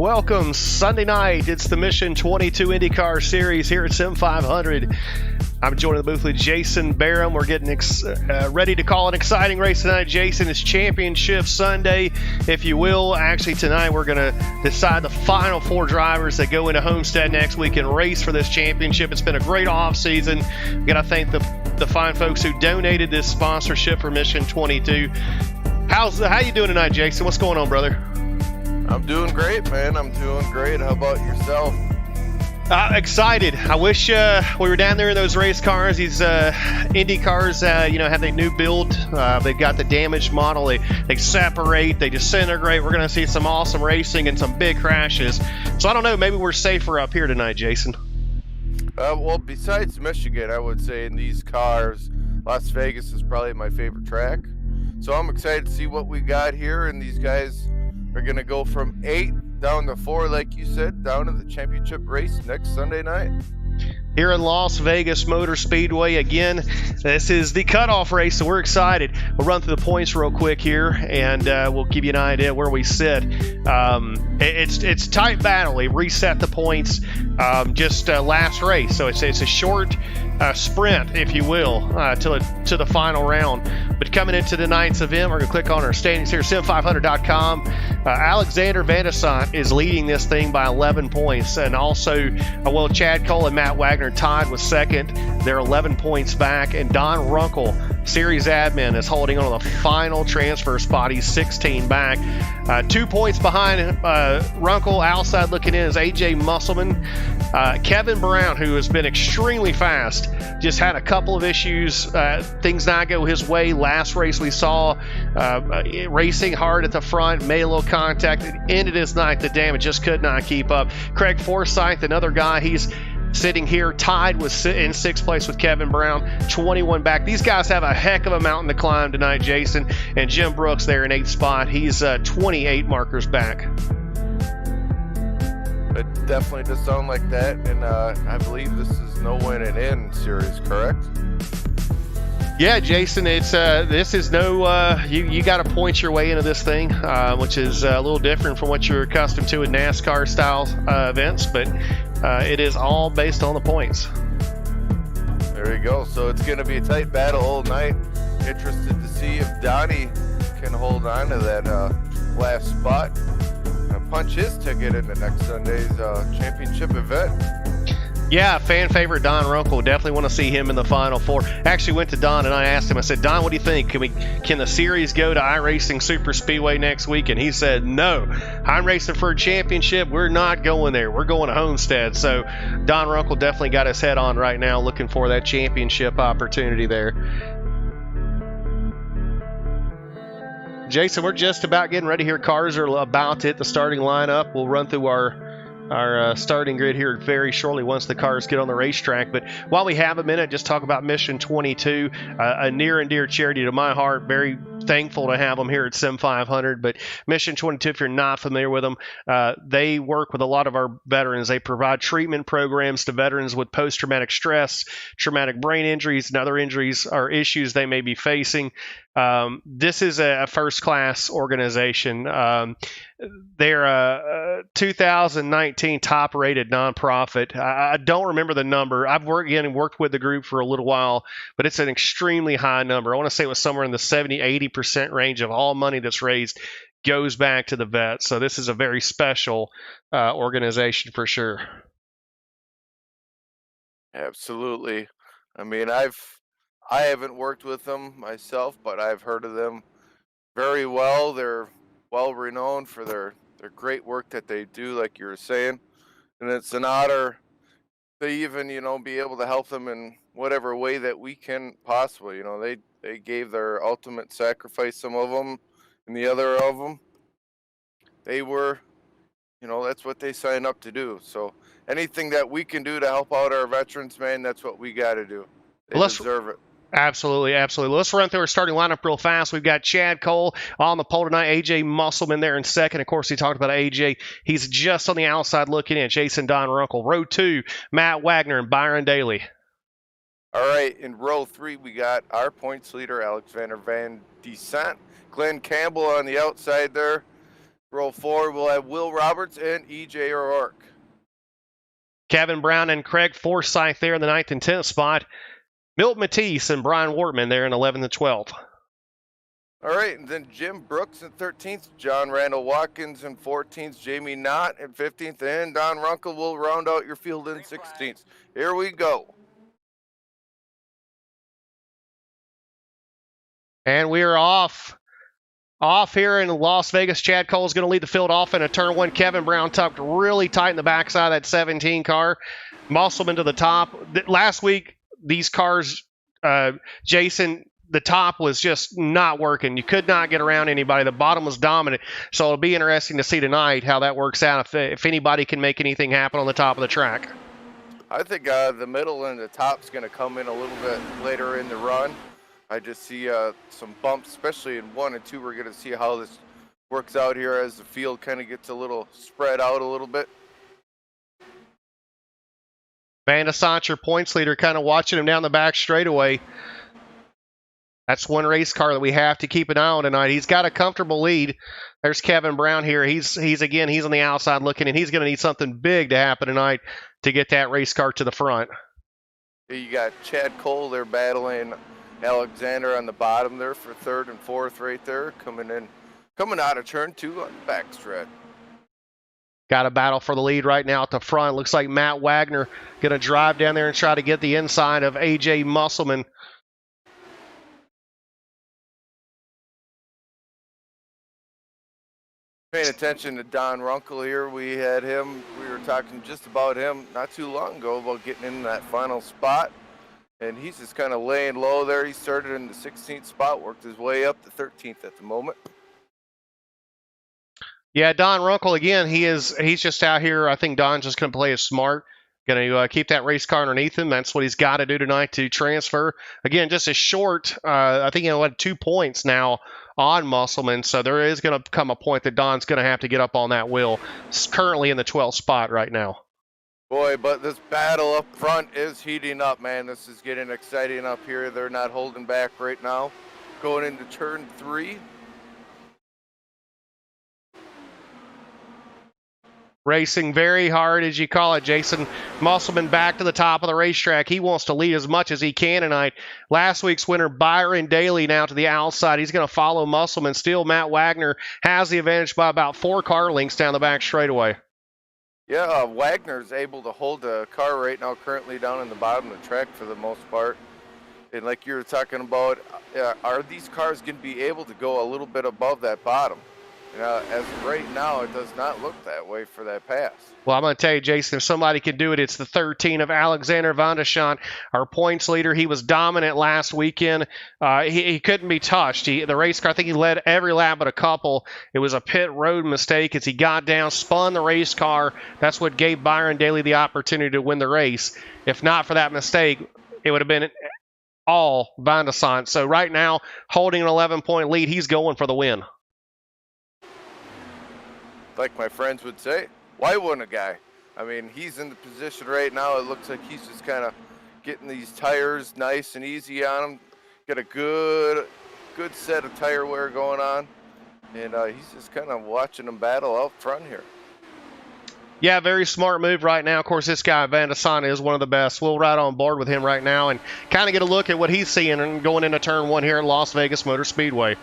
Welcome Sunday night. It's the Mission 22 IndyCar Series here at Sim500. I'm joined in the booth with Jason Barham. We're getting ready to call an exciting race tonight. Jason, it's Championship Sunday, if you will. Actually, tonight we're going to decide the final four drivers that go into Homestead next week and race for this championship. It's been a great offseason. We've got to thank the fine folks who donated this sponsorship for Mission 22. How you doing tonight, Jason? What's going on, brother? I'm doing great, man. I'm doing great. How about yourself? Excited. I wish we were down there in those race cars. These Indy cars, have their new build. They've got the damaged model. They separate. They disintegrate. We're going to see some awesome racing and some big crashes. So I don't know. Maybe we're safer up here tonight, Jason. Well, besides Michigan, I would say in these cars, Las Vegas is probably my favorite track. So I'm excited to see what we got here. And these guys are going to go from 8 down to 4, like you said, down to the championship race next Sunday night. Here in Las Vegas Motor Speedway again. This is the cutoff race, so we're excited. We'll run through the points real quick here, and we'll give you an idea where we sit. It's tight battle. They reset the points last race, so it's a short sprint, if you will, to the final round. But coming into tonight's event, we're going to click on our standings here, sim500.com. Alexander Vandesant is leading this thing by 11 points, and also, Chad Cole and Matt Wagner tied with second. They're 11 points back, and Don Runkle, series admin, is holding on to the final transfer spot. He's 16 back. 2 points behind Runkle. Outside looking in is A.J. Musselman. Kevin Brown, who has been extremely fast, just had a couple of issues. Things not go his way. Last race we saw racing hard at the front, made a little contact. It ended his night. The damage just could not keep up. Craig Forsyth, another guy, he's sitting here tied in sixth place with Kevin Brown, 21 back. These guys have a heck of a mountain to climb tonight, Jason. And Jim Brooks there in eighth spot. He's 28 markers back. It definitely does sound like that, and I believe this is no win and in series, correct? Yeah, Jason, this is no you got to point your way into this thing, which is a little different from what you're accustomed to in NASCAR style events, but it is all based on the points. There you go. So it's going to be a tight battle all night. Interested to see if Donnie can hold on to that last spot and punch his ticket into next Sunday's championship event. Yeah, fan favorite Don Runkle. Definitely want to see him in the Final Four. Actually went to Don and I asked him, I said, Don, what do you think? Can the series go to iRacing Super Speedway next week? And he said, no. I'm racing for a championship. We're not going there. We're going to Homestead. So Don Runkle definitely got his head on right now, looking for that championship opportunity there. Jason, we're just about getting ready here. Cars are about to hit the starting lineup. We'll run through our starting grid here very shortly once the cars get on the racetrack. But while we have a minute, just talk about Mission 22, a near and dear charity to my heart. Very thankful to have them here at Sim500. But Mission 22, if you're not familiar with them, they work with a lot of our veterans. They provide treatment programs to veterans with post-traumatic stress, traumatic brain injuries, and other injuries or issues they may be facing. This is a first-class organization. They're a 2019 top-rated nonprofit. I don't remember the number. I've worked with the group for a little while, but it's an extremely high number. I want to say it was somewhere in the 70-80% range of all money that's raised goes back to the vets. So this is a very special organization for sure. Absolutely. I mean, I haven't worked with them myself, but I've heard of them very well. They're well renowned for their great work that they do, like you were saying. And it's an honor to even, be able to help them in whatever way that we can possibly. They gave their ultimate sacrifice, some of them, and the other of them, they were, that's what they signed up to do. So anything that we can do to help out our veterans, man, that's what we got to do. They deserve it. Absolutely, absolutely. Let's run through our starting lineup real fast. We've got Chad Cole on the pole tonight. A.J. Musselman there in second. Of course, he talked about A.J. He's just on the outside looking in. Jason Don Runkle. Row 2, Matt Wagner and Byron Daly. All right, in row 3, we got our points leader, Alexander Vandesant. Glenn Campbell on the outside there. Row 4, we'll have Will Roberts and E.J. O'Rourke. Kevin Brown and Craig Forsyth there in the 9th and 10th spot. Milt Matisse and Brian Wortman there in 11th and 12th. All right, and then Jim Brooks in 13th, John Randall Watkins in 14th, Jamie Knott in 15th, and Don Runkle will round out your field in 16th. Here we go. And we are off. Off here in Las Vegas. Chad Cole is going to lead the field off in a turn 1. Kevin Brown tucked really tight in the backside of that 17 car. Musselman to the top. Last week, these cars, Jason, the top was just not working. You could not get around anybody. The bottom was dominant. So it'll be interesting to see tonight how that works out, if anybody can make anything happen on the top of the track. I think the middle and the top's going to come in a little bit later in the run. I just see some bumps, especially in 1 and 2. We're going to see how this works out here as the field kind of gets a little spread out a little bit. Van de Sant, your points leader, kind of watching him down the back straightaway. That's one race car that we have to keep an eye on tonight. He's got a comfortable lead. There's Kevin Brown here. He's on the outside looking, and he's going to need something big to happen tonight to get that race car to the front. You got Chad Cole there battling Alexander on the bottom there for 3rd and 4th right there, coming out of turn 2 on the backstretch. Got a battle for the lead right now at the front. Looks like Matt Wagner going to drive down there and try to get the inside of A.J. Musselman. Paying attention to Don Runkle here. We were talking just about him not too long ago about getting in that final spot. And he's just kind of laying low there. He started in the 16th spot, worked his way up to 13th at the moment. Yeah, Don Runkle, again, he's just out here. I think Don's just going to play it smart. Going to keep that race car underneath him. That's what he's got to do tonight to transfer. Again, just a short, I think he'll have 2 points now on Musselman. So there is going to come a point that Don's going to have to get up on that wheel. He's currently in the 12th spot right now. Boy, but this battle up front is heating up, man. This is getting exciting up here. They're not holding back right now. Going into turn 3. Racing very hard, as you call it, Jason. Musselman back to the top of the racetrack. He wants to lead as much as he can tonight. Last week's winner, Byron Daly, now to the outside. He's going to follow Musselman. Still, Matt Wagner has the advantage by about 4 car lengths down the back straightaway. Yeah, Wagner's able to hold the car right now, currently down in the bottom of the track for the most part. And like you were talking about, are these cars going to be able to go a little bit above that bottom? As of right now, it does not look that way for that pass. Well, I'm going to tell you, Jason, if somebody can do it, it's the 13 of Alexander Van de Sant, our points leader. He was dominant last weekend. He couldn't be touched. The race car, I think he led every lap but a couple. It was a pit road mistake as he got down, spun the race car. That's what gave Byron Daly the opportunity to win the race. If not for that mistake, it would have been all Van de Sant. So right now, holding an 11-point lead, he's going for the win. Like my friends would say, why wouldn't a guy? I mean, he's in the position right now. It looks like he's just kind of getting these tires nice and easy on him. Got a good set of tire wear going on. And he's just kind of watching them battle out front here. Yeah, very smart move right now. Of course, this guy, Van de Sant, is one of the best. We'll ride on board with him right now and kind of get a look at what he's seeing and going into turn 1 here at Las Vegas Motor Speedway.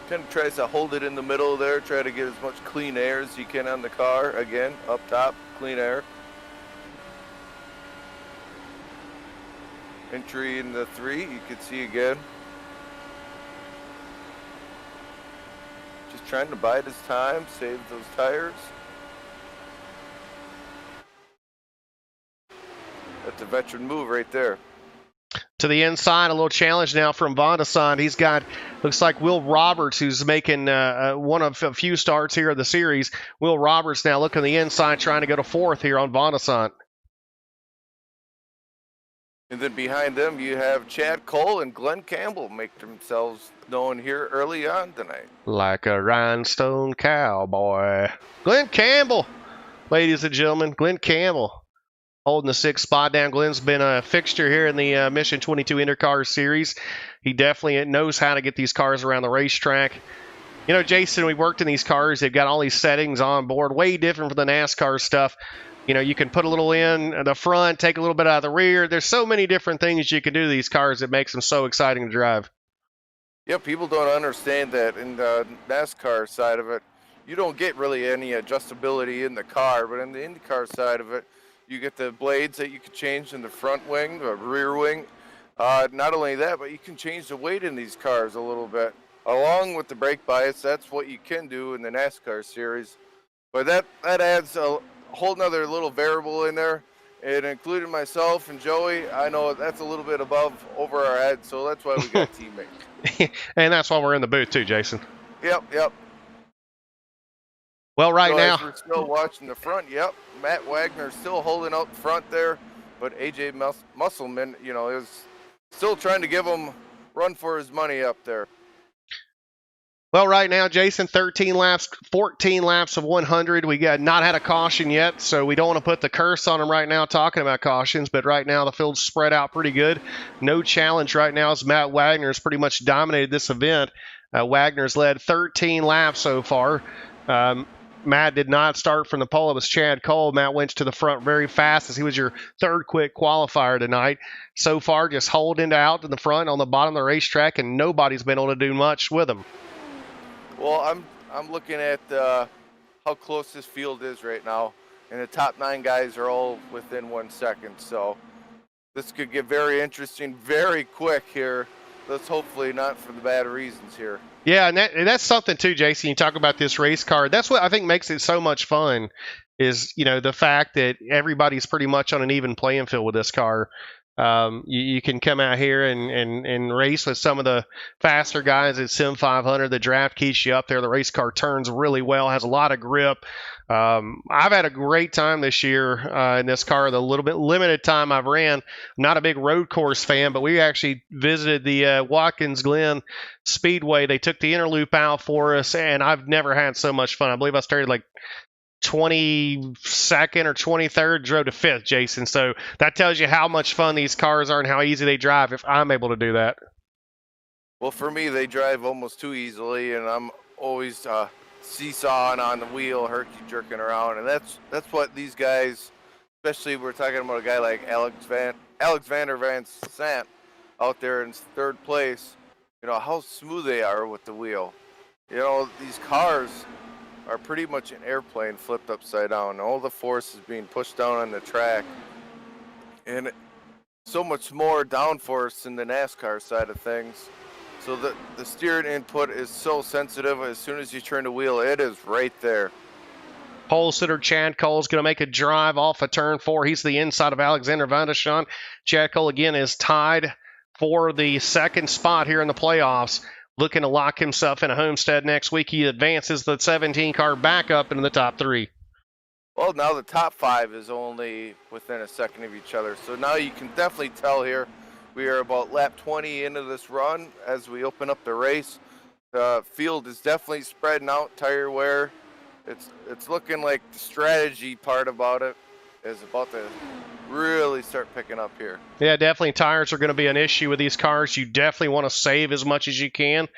Kind of tries to hold it in the middle there, try to get as much clean air as you can on the car. Again, up top, clean air. Entry in the 3, you can see again. Just trying to bide his time, save those tires. That's a veteran move right there. To the inside, a little challenge now from Van de Sant. He's got, looks like Will Roberts, who's making one of a few starts here of the series. Will Roberts now looking the inside, trying to go to 4th here on Van de Sant. And then behind them, you have Chad Cole and Glenn Campbell make themselves known here early on tonight. Like a rhinestone cowboy. Glenn Campbell, ladies and gentlemen, Glenn Campbell. Holding the 6th spot down. Glenn's been a fixture here in the Mission 22 IndyCar Series. He definitely knows how to get these cars around the racetrack. You know, Jason, we worked in these cars. They've got all these settings on board, way different from the NASCAR stuff. You know, you can put a little in the front, take a little bit out of the rear. There's so many different things you can do to these cars that makes them so exciting to drive. Yeah, people don't understand that in the NASCAR side of it, you don't get really any adjustability in the car, but in the IndyCar side of it, you get the blades that you can change in the front wing, the rear wing. Not only that, but you can change the weight in these cars a little bit. Along with the brake bias, that's what you can do in the NASCAR series. But that adds a whole nother little variable in there. And including myself and Joey, I know that's a little bit over our heads, so that's why we got teammates. And that's why we're in the booth too, Jason. Yep. Well, right so now as we're still watching the front. Yep, Matt Wagner's still holding out front there, but AJ Musselman, is still trying to give him run for his money up there. Well, right now, Jason, 13 laps, 14 laps of 100. We got not had a caution yet, so we don't want to put the curse on them right now talking about cautions, but right now the field's spread out pretty good. No challenge right now as Matt Wagner's pretty much dominated this event. Wagner's led 13 laps so far. Matt did not start from the pole. It was Chad Cole. Matt went to the front very fast as he was your third quick qualifier tonight. So far, just holding out in the front on the bottom of the racetrack, and nobody's been able to do much with him. Well, I'm looking at how close this field is right now, and the top 9 guys are all within 1 second. So this could get very interesting very quick here. Let's hopefully not for the bad reasons here. Yeah, and that's something too, Jason. You talk about this race car. That's what I think makes it so much fun is, the fact that everybody's pretty much on an even playing field with this car. You can come out here and race with some of the faster guys at Sim500. The draft keeps you up there. The race car turns really well, has a lot of grip. I've had a great time this year in this car. The little bit limited time I've ran. I'm not a big road course fan, but we actually visited the Watkins Glen Speedway. They took the inner loop out for us, and I've never had so much fun. I believe I started like 22nd or 23rd, drove to 5th, Jason. So that tells you how much fun these cars are and how easy they drive if I'm able to do that. Well, for me, they drive almost too easily, and I'm always seesawing on the wheel, herky-jerking around, and that's what these guys, especially we're talking about a guy like Alexander Van Sant out there in 3rd place, how smooth they are with the wheel. These cars are pretty much an airplane flipped upside down. All the force is being pushed down on the track. And so much more downforce in the NASCAR side of things. So the steering input is so sensitive. As soon as you turn the wheel, it is right there. Pole sitter Chad Cole's going to make a drive off of turn 4. He's the inside of Alexander Van der Schoen. Chad Cole again is tied for the 2nd spot here in the playoffs. Looking to lock himself in a Homestead next week. He advances the 17 car back up into the top 3. Well, now the top 5 is only within a second of each other. So now you can definitely tell here we are about lap 20 into this run as we open up the race. The field is definitely spreading out, tire wear. It's looking like the strategy part about it is about to really start picking up here. Yeah, definitely tires are going to be an issue with these cars. You definitely want to save as much as you can.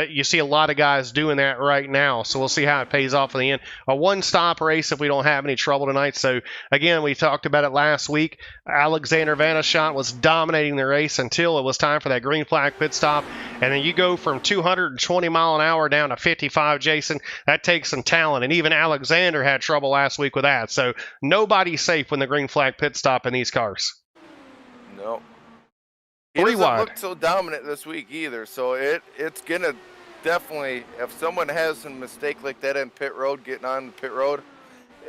You see a lot of guys doing that right now, so we'll see how it pays off in the end. A one-stop race if we don't have any trouble tonight. So, again, we talked about it last week. Alexander Van der Schoen was dominating the race until it was time for that green flag pit stop. And then you go from 220 mile an hour down to 55, Jason. That takes some talent, and even Alexander had trouble last week with that. So nobody's safe when the green flag pit stop in these cars. No. He doesn't look so dominant this week either, so it's going to definitely, if someone has a mistake like that in pit road, getting on the pit road,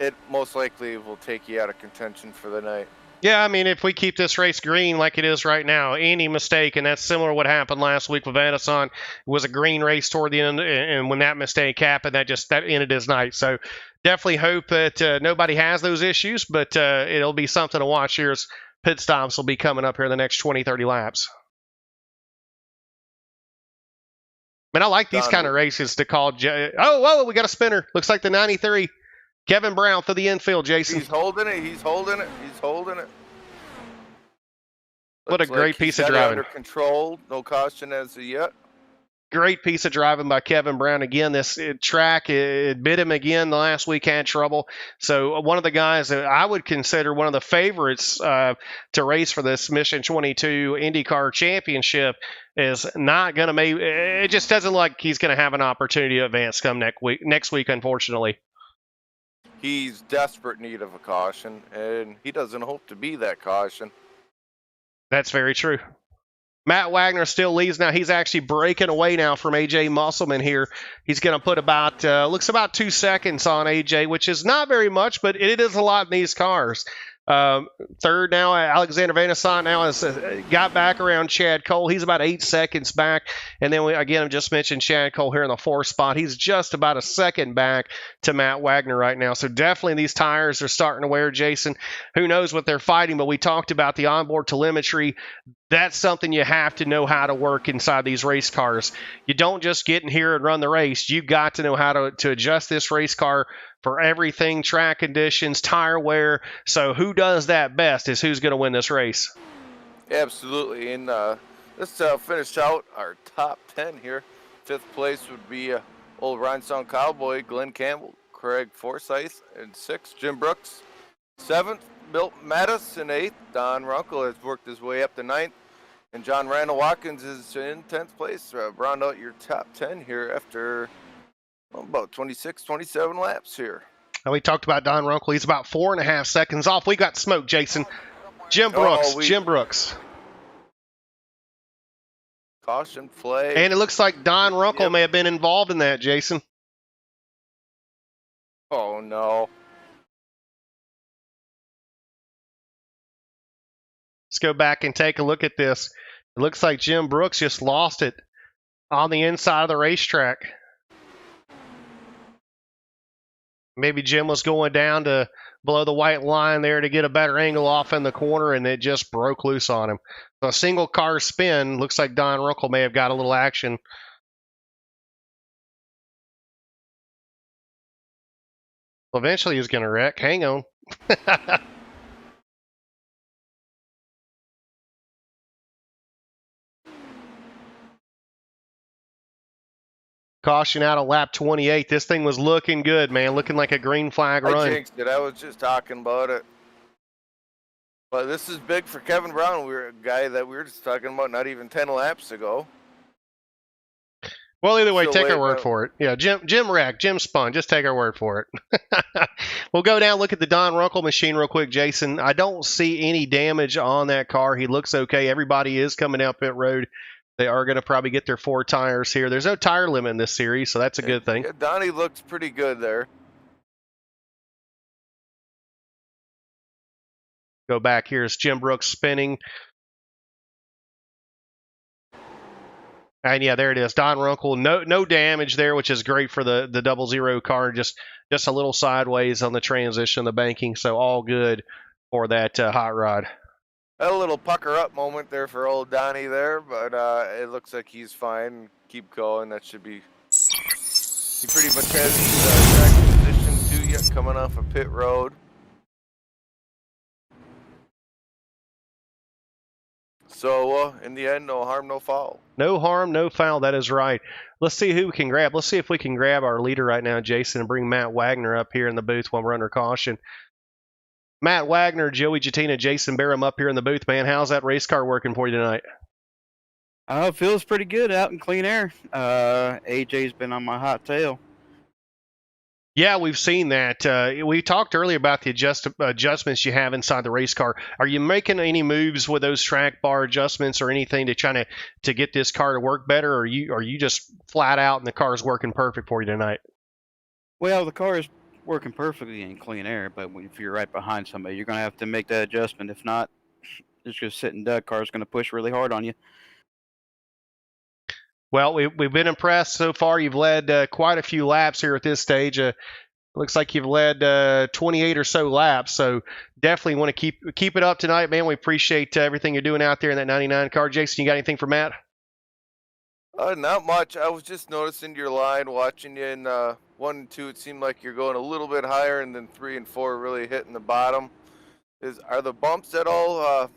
it most likely will take you out of contention for the night. Yeah, I mean, if we keep this race green like it is right now, any mistake, and that's similar to what happened last week with Van der Schoen, was a green race toward the end, and when that mistake happened, that ended his night. So definitely hope that nobody has those issues, but it'll be something to watch here as pit stops will be coming up here in the next 20, 30 laps. Man, I like these kind of races to call. Whoa, we got a spinner. Looks like the 93. Kevin Brown through the infield, Jason. He's holding it. What a great piece of driving. Under control. No caution as of yet. Great piece of driving by Kevin Brown. Again, this track, it bit him again the last week, had trouble. So one of the guys that I would consider one of the favorites to race for this Mission 22 IndyCar Championship is not going to make it. Just doesn't look like he's going to have an opportunity to advance come next week, unfortunately. He's desperate need of a caution, and he doesn't hope to be that caution. That's very true. Matt Wagner still leads now. He's actually breaking away now from AJ Musselman here. He's going to put looks about 2 seconds on AJ, which is not very much, but it is a lot in these cars. Third now, Alexander Vanasant now has got back around Chad Cole. He's about 8 seconds back. And then, I just mentioned Chad Cole here in the 4th spot. He's just about a second back to Matt Wagner right now. So definitely these tires are starting to wear, Jason. Who knows what they're fighting, but we talked about the onboard telemetry. That's something you have to know how to work inside these race cars. You don't just get in here and run the race. You've got to know how to adjust this race car for everything, track conditions, tire wear. So who does that best is who's going to win this race. Absolutely. And let's finish out our top 10 here. 5th place would be old Rhinestone Cowboy, Glenn Campbell, Craig Forsyth, and 6th, Jim Brooks. 7th, Milt Mattis, and 8th, Don Runkle has worked his way up to 9th. And John Randall Watkins is in 10th place. Round out your top 10 here after about 26, 27 laps here. And we talked about Don Runkle. He's about 4.5 seconds off. We got smoke, Jason. Jim Brooks. Caution flag. And it looks like Don Runkle may have been involved in that, Jason. Oh, no. Let's go back and take a look at this. It looks like Jim Brooks just lost it on the inside of the racetrack. Maybe Jim was going down to below the white line there to get a better angle off in the corner, and it just broke loose on him. So a single car spin. Looks like Don Runkle may have got a little action. Well, eventually he's going to wreck. Hang on. Caution out on lap 28. This thing was looking good, man. Looking like a green flag run. I jinxed it. I was just talking about it. But this is big for Kevin Brown. We're a guy that we were just talking about not even 10 laps ago. Well, either way, take our word for it. Yeah, Jim wrecked. Jim spun. Just take our word for it. We'll go down, look at the Don Runkle machine real quick, Jason. I don't see any damage on that car. He looks okay. Everybody is coming out pit road. They are going to probably get their 4 tires here. There's no tire limit in this series, so that's a good thing. Yeah, Donnie looks pretty good there. Go back. Here's Jim Brooks spinning. And yeah, there it is. Don Runkle, no damage there, which is great for the 00 car. Just a little sideways on the transition, the banking, so all good for that hot rod. A little pucker up moment there for old Donnie there, but it looks like he's fine. Keep going. That should be. He pretty much has his track position to you coming off a pit road. So in the end, no harm, no foul. No harm, no foul. That is right. Let's see who we can grab. Let's see if we can grab our leader right now, Jason, and bring Matt Wagner up here in the booth while we're under caution. Matt Wagner, Joey Jatina, Jason Barham up here in the booth, man. How's that race car working for you tonight? It feels pretty good out in clean air. AJ's been on my hot tail. Yeah, we've seen that. We talked earlier about the adjustments you have inside the race car. Are you making any moves with those track bar adjustments or anything to try to get this car to work better, or are you just flat out and the car is working perfect for you tonight? Well, the car is working perfectly in clean air, but if you're right behind somebody, you're going to have to make that adjustment. If not, it's just sitting duck. Car's going to push really hard on you. Well, we've been impressed so far. You've led quite a few laps here at this stage. Looks like you've led 28 or so laps, so definitely want to keep it up tonight, man. We appreciate everything you're doing out there in that 99 car. Jason, you got anything for Matt? Not much. I was just noticing your line, watching you in 1 and 2. It seemed like you're going a little bit higher, and then 3 and 4 really hitting the bottom. Are the bumps at all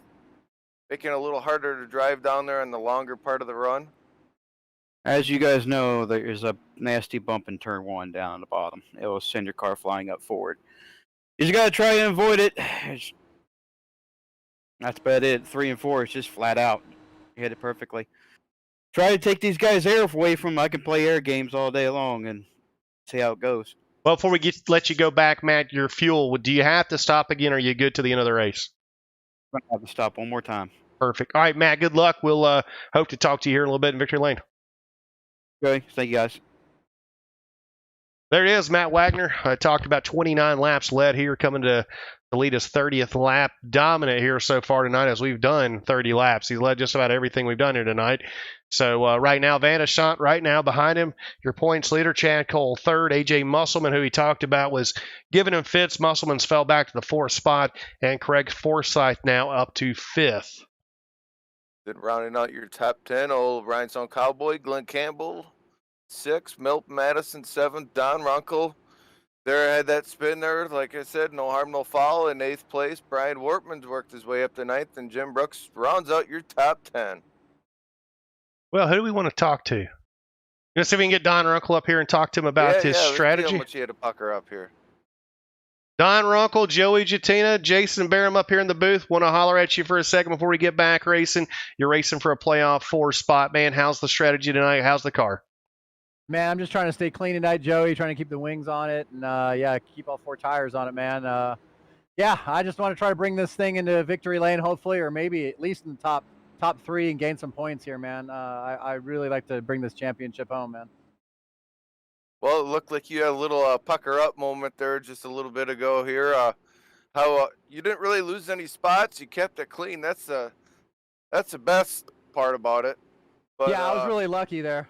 making it a little harder to drive down there on the longer part of the run? As you guys know, there is a nasty bump in turn 1 down on the bottom. It will send your car flying up forward. You just gotta try and avoid it. That's about it. 3 and 4 is just flat out. You hit it perfectly. Try to take these guys' air away from them. I can play air games all day long and see how it goes. Well, before we let you go back, Matt, your fuel, do you have to stop again, or are you good to the end of the race? I'm gonna have to stop one more time. Perfect. All right, Matt, good luck. We'll hope to talk to you here in a little bit in Victory Lane. Okay, thank you guys. There it is, Matt Wagner. I talked about 29 laps led here, coming to lead his 30th lap. Dominant here so far tonight as we've done 30 laps. He's led just about everything we've done here tonight. So right now, Van de Schant right now behind him, your points leader, Chad Cole third. A.J. Musselman, who he talked about, was giving him fits. Musselman's fell back to the fourth spot, and Craig Forsyth now up to fifth. Then rounding out your top 10, old Rhinestone Cowboy, Glenn Campbell, 6, Milt Madison, 7, Don Runkle. There had that spin there, like I said, no harm, no foul. In 8th place, Brian Wortman's worked his way up to 9th, and Jim Brooks rounds out your top 10. Well, who do we want to talk to? Let's see if we can get Don Runkle up here and talk to him about his strategy. Let's see how much he had to pucker up here. Don Runkle, Joey Jatina, Jason Barham up here in the booth. Want to holler at you for a second before we get back racing. You're racing for a playoff 4 spot, man. How's the strategy tonight? How's the car? Man, I'm just trying to stay clean tonight, Joey, trying to keep the wings on it and, yeah, keep all 4 tires on it, man. Yeah, I just want to try to bring this thing into victory lane, hopefully, or maybe at least in the top 3 and gain some points here, man. I really like to bring this championship home, man. Well, it looked like you had a little pucker up moment there just a little bit ago here. How you didn't really lose any spots. You kept it clean. That's the best part about it. But, yeah, I was really lucky there.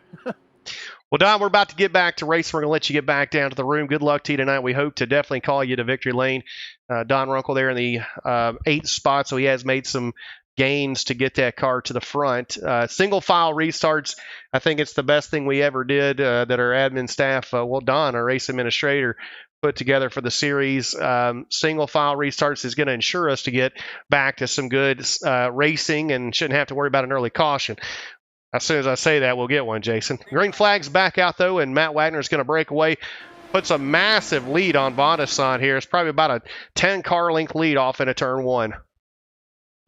Well, Don, we're about to get back to racing. We're going to let you get back down to the room. Good luck to you tonight. We hope to definitely call you to victory lane. Don Runkle there in the 8th spot, so he has made some gains to get that car to the front. Single file restarts, I think it's the best thing we ever did that our admin staff, Don, our race administrator, put together for the series. Single file restarts is going to ensure us to get back to some good racing and shouldn't have to worry about an early caution. As soon as I say that, we'll get one, Jason. Green flag's back out, though, and Matt Wagner is going to break away. Puts a massive lead on Van de Schant here. It's probably about a 10-car length lead off into turn 1.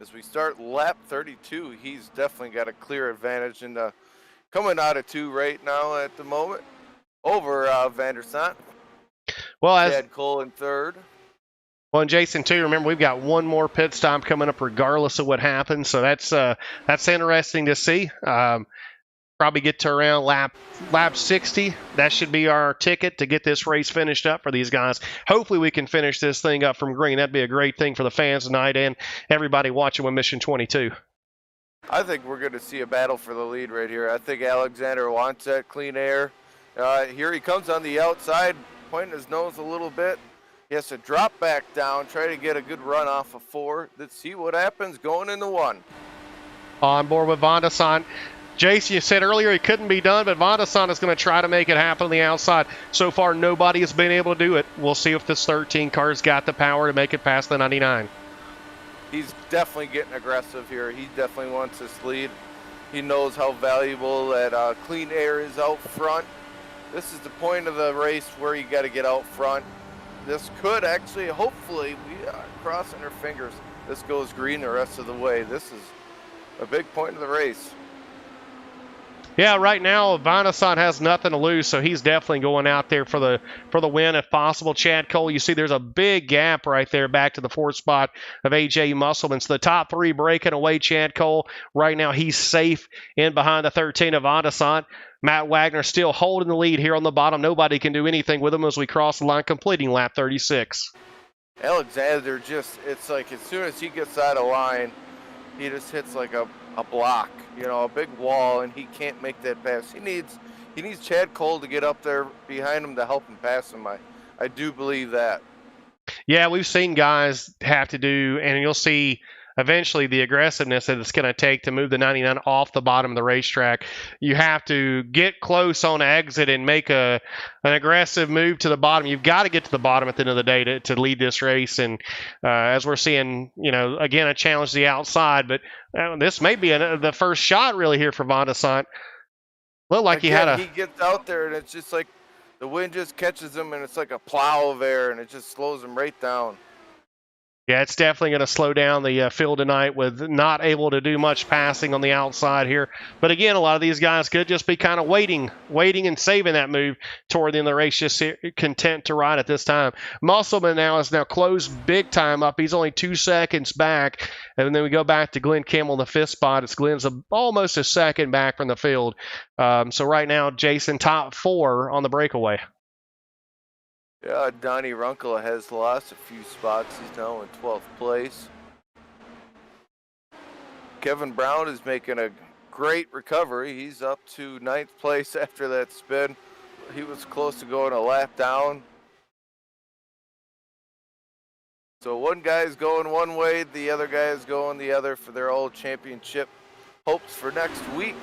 As we start lap 32, he's definitely got a clear advantage in the coming out of 2 right now at the moment over Van de Schant. Well, Chad Cole in 3rd. Well, and Jason, too, remember we've got one more pit stop coming up regardless of what happens, so that's interesting to see. Probably get to around lap 60. That should be our ticket to get this race finished up for these guys. Hopefully we can finish this thing up from green. That'd be a great thing for the fans tonight and everybody watching with Mission 22. I think we're going to see a battle for the lead right here. I think Alexander wants that clean air. Here he comes on the outside, pointing his nose a little bit. He has to drop back down, try to get a good run off of 4. Let's see what happens going into 1. On board with Van de Schant. Jace, you said earlier it couldn't be done, but Van de Schant is going to try to make it happen on the outside. So far, nobody has been able to do it. We'll see if this 13 car's got the power to make it past the 99. He's definitely getting aggressive here. He definitely wants this lead. He knows how valuable that clean air is out front. This is the point of the race where you got to get out front. This could actually, hopefully, we are crossing our fingers, this goes green the rest of the way. This is a big point of the race. Yeah, right now Van de Schant has nothing to lose, so he's definitely going out there for the win if possible. Chad Cole, you see there's a big gap right there back to the 4th spot of A.J. Musselman. So the top 3 breaking away Chad Cole. Right now he's safe in behind the 13 of Van de Schant. Matt Wagner still holding the lead here on the bottom. Nobody can do anything with him as we cross the line, completing lap 36. Alexander it's like as soon as he gets out of line, he just hits like a block, a big wall, and he can't make that pass. He needs Chad Cole to get up there behind him to help him pass him. I do believe that. Yeah, we've seen guys have to do, and you'll see eventually the aggressiveness that it's going to take to move the 99 off the bottom of the racetrack. You have to get close on exit and make an aggressive move to the bottom. You've got to get to the bottom at the end of the day to lead this race. And as we're seeing, again, a challenge to the outside, but this may be the first shot really here for Van de Schant. Looked like he had a. He gets out there and it's just like the wind just catches him and it's like a plow of air and it just slows him right down. Yeah, it's definitely going to slow down the field tonight with not able to do much passing on the outside here. But again, a lot of these guys could just be kind of waiting and saving that move toward the end of the race, just content to ride at this time. Musselman is now closed big time up. He's only 2 seconds back. And then we go back to Glenn Campbell in the 5th spot. It's Glenn's almost a second back from the field. So right now, Jason, top 4 on the breakaway. Yeah, Donnie Runkle has lost a few spots. He's now in 12th place. Kevin Brown is making a great recovery. He's up to 9th place after that spin. He was close to going a lap down. So one guy is going one way, the other guy is going the other for their old championship hopes for next week.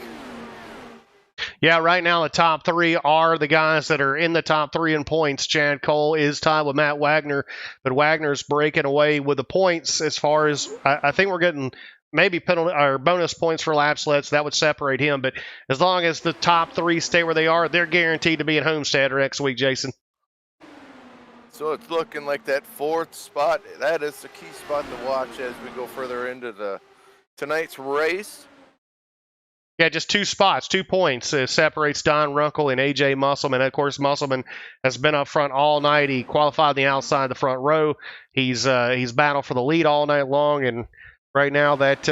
Yeah, right now the top 3 are the guys that are in the top 3 in points. Chad Cole is tied with Matt Wagner, but Wagner's breaking away with the points as far as I think we're getting maybe penalty or bonus points for laps led, so that would separate him. But as long as the top 3 stay where they are, they're guaranteed to be at Homestead next week, Jason. So it's looking like that 4th spot, that is the key spot to watch as we go further into tonight's race. Yeah, just 2 spots, 2 points separates Don Runkle and A.J. Musselman. Of course, Musselman has been up front all night. He qualified on the outside of the front row. He's battled for the lead all night long, and right now that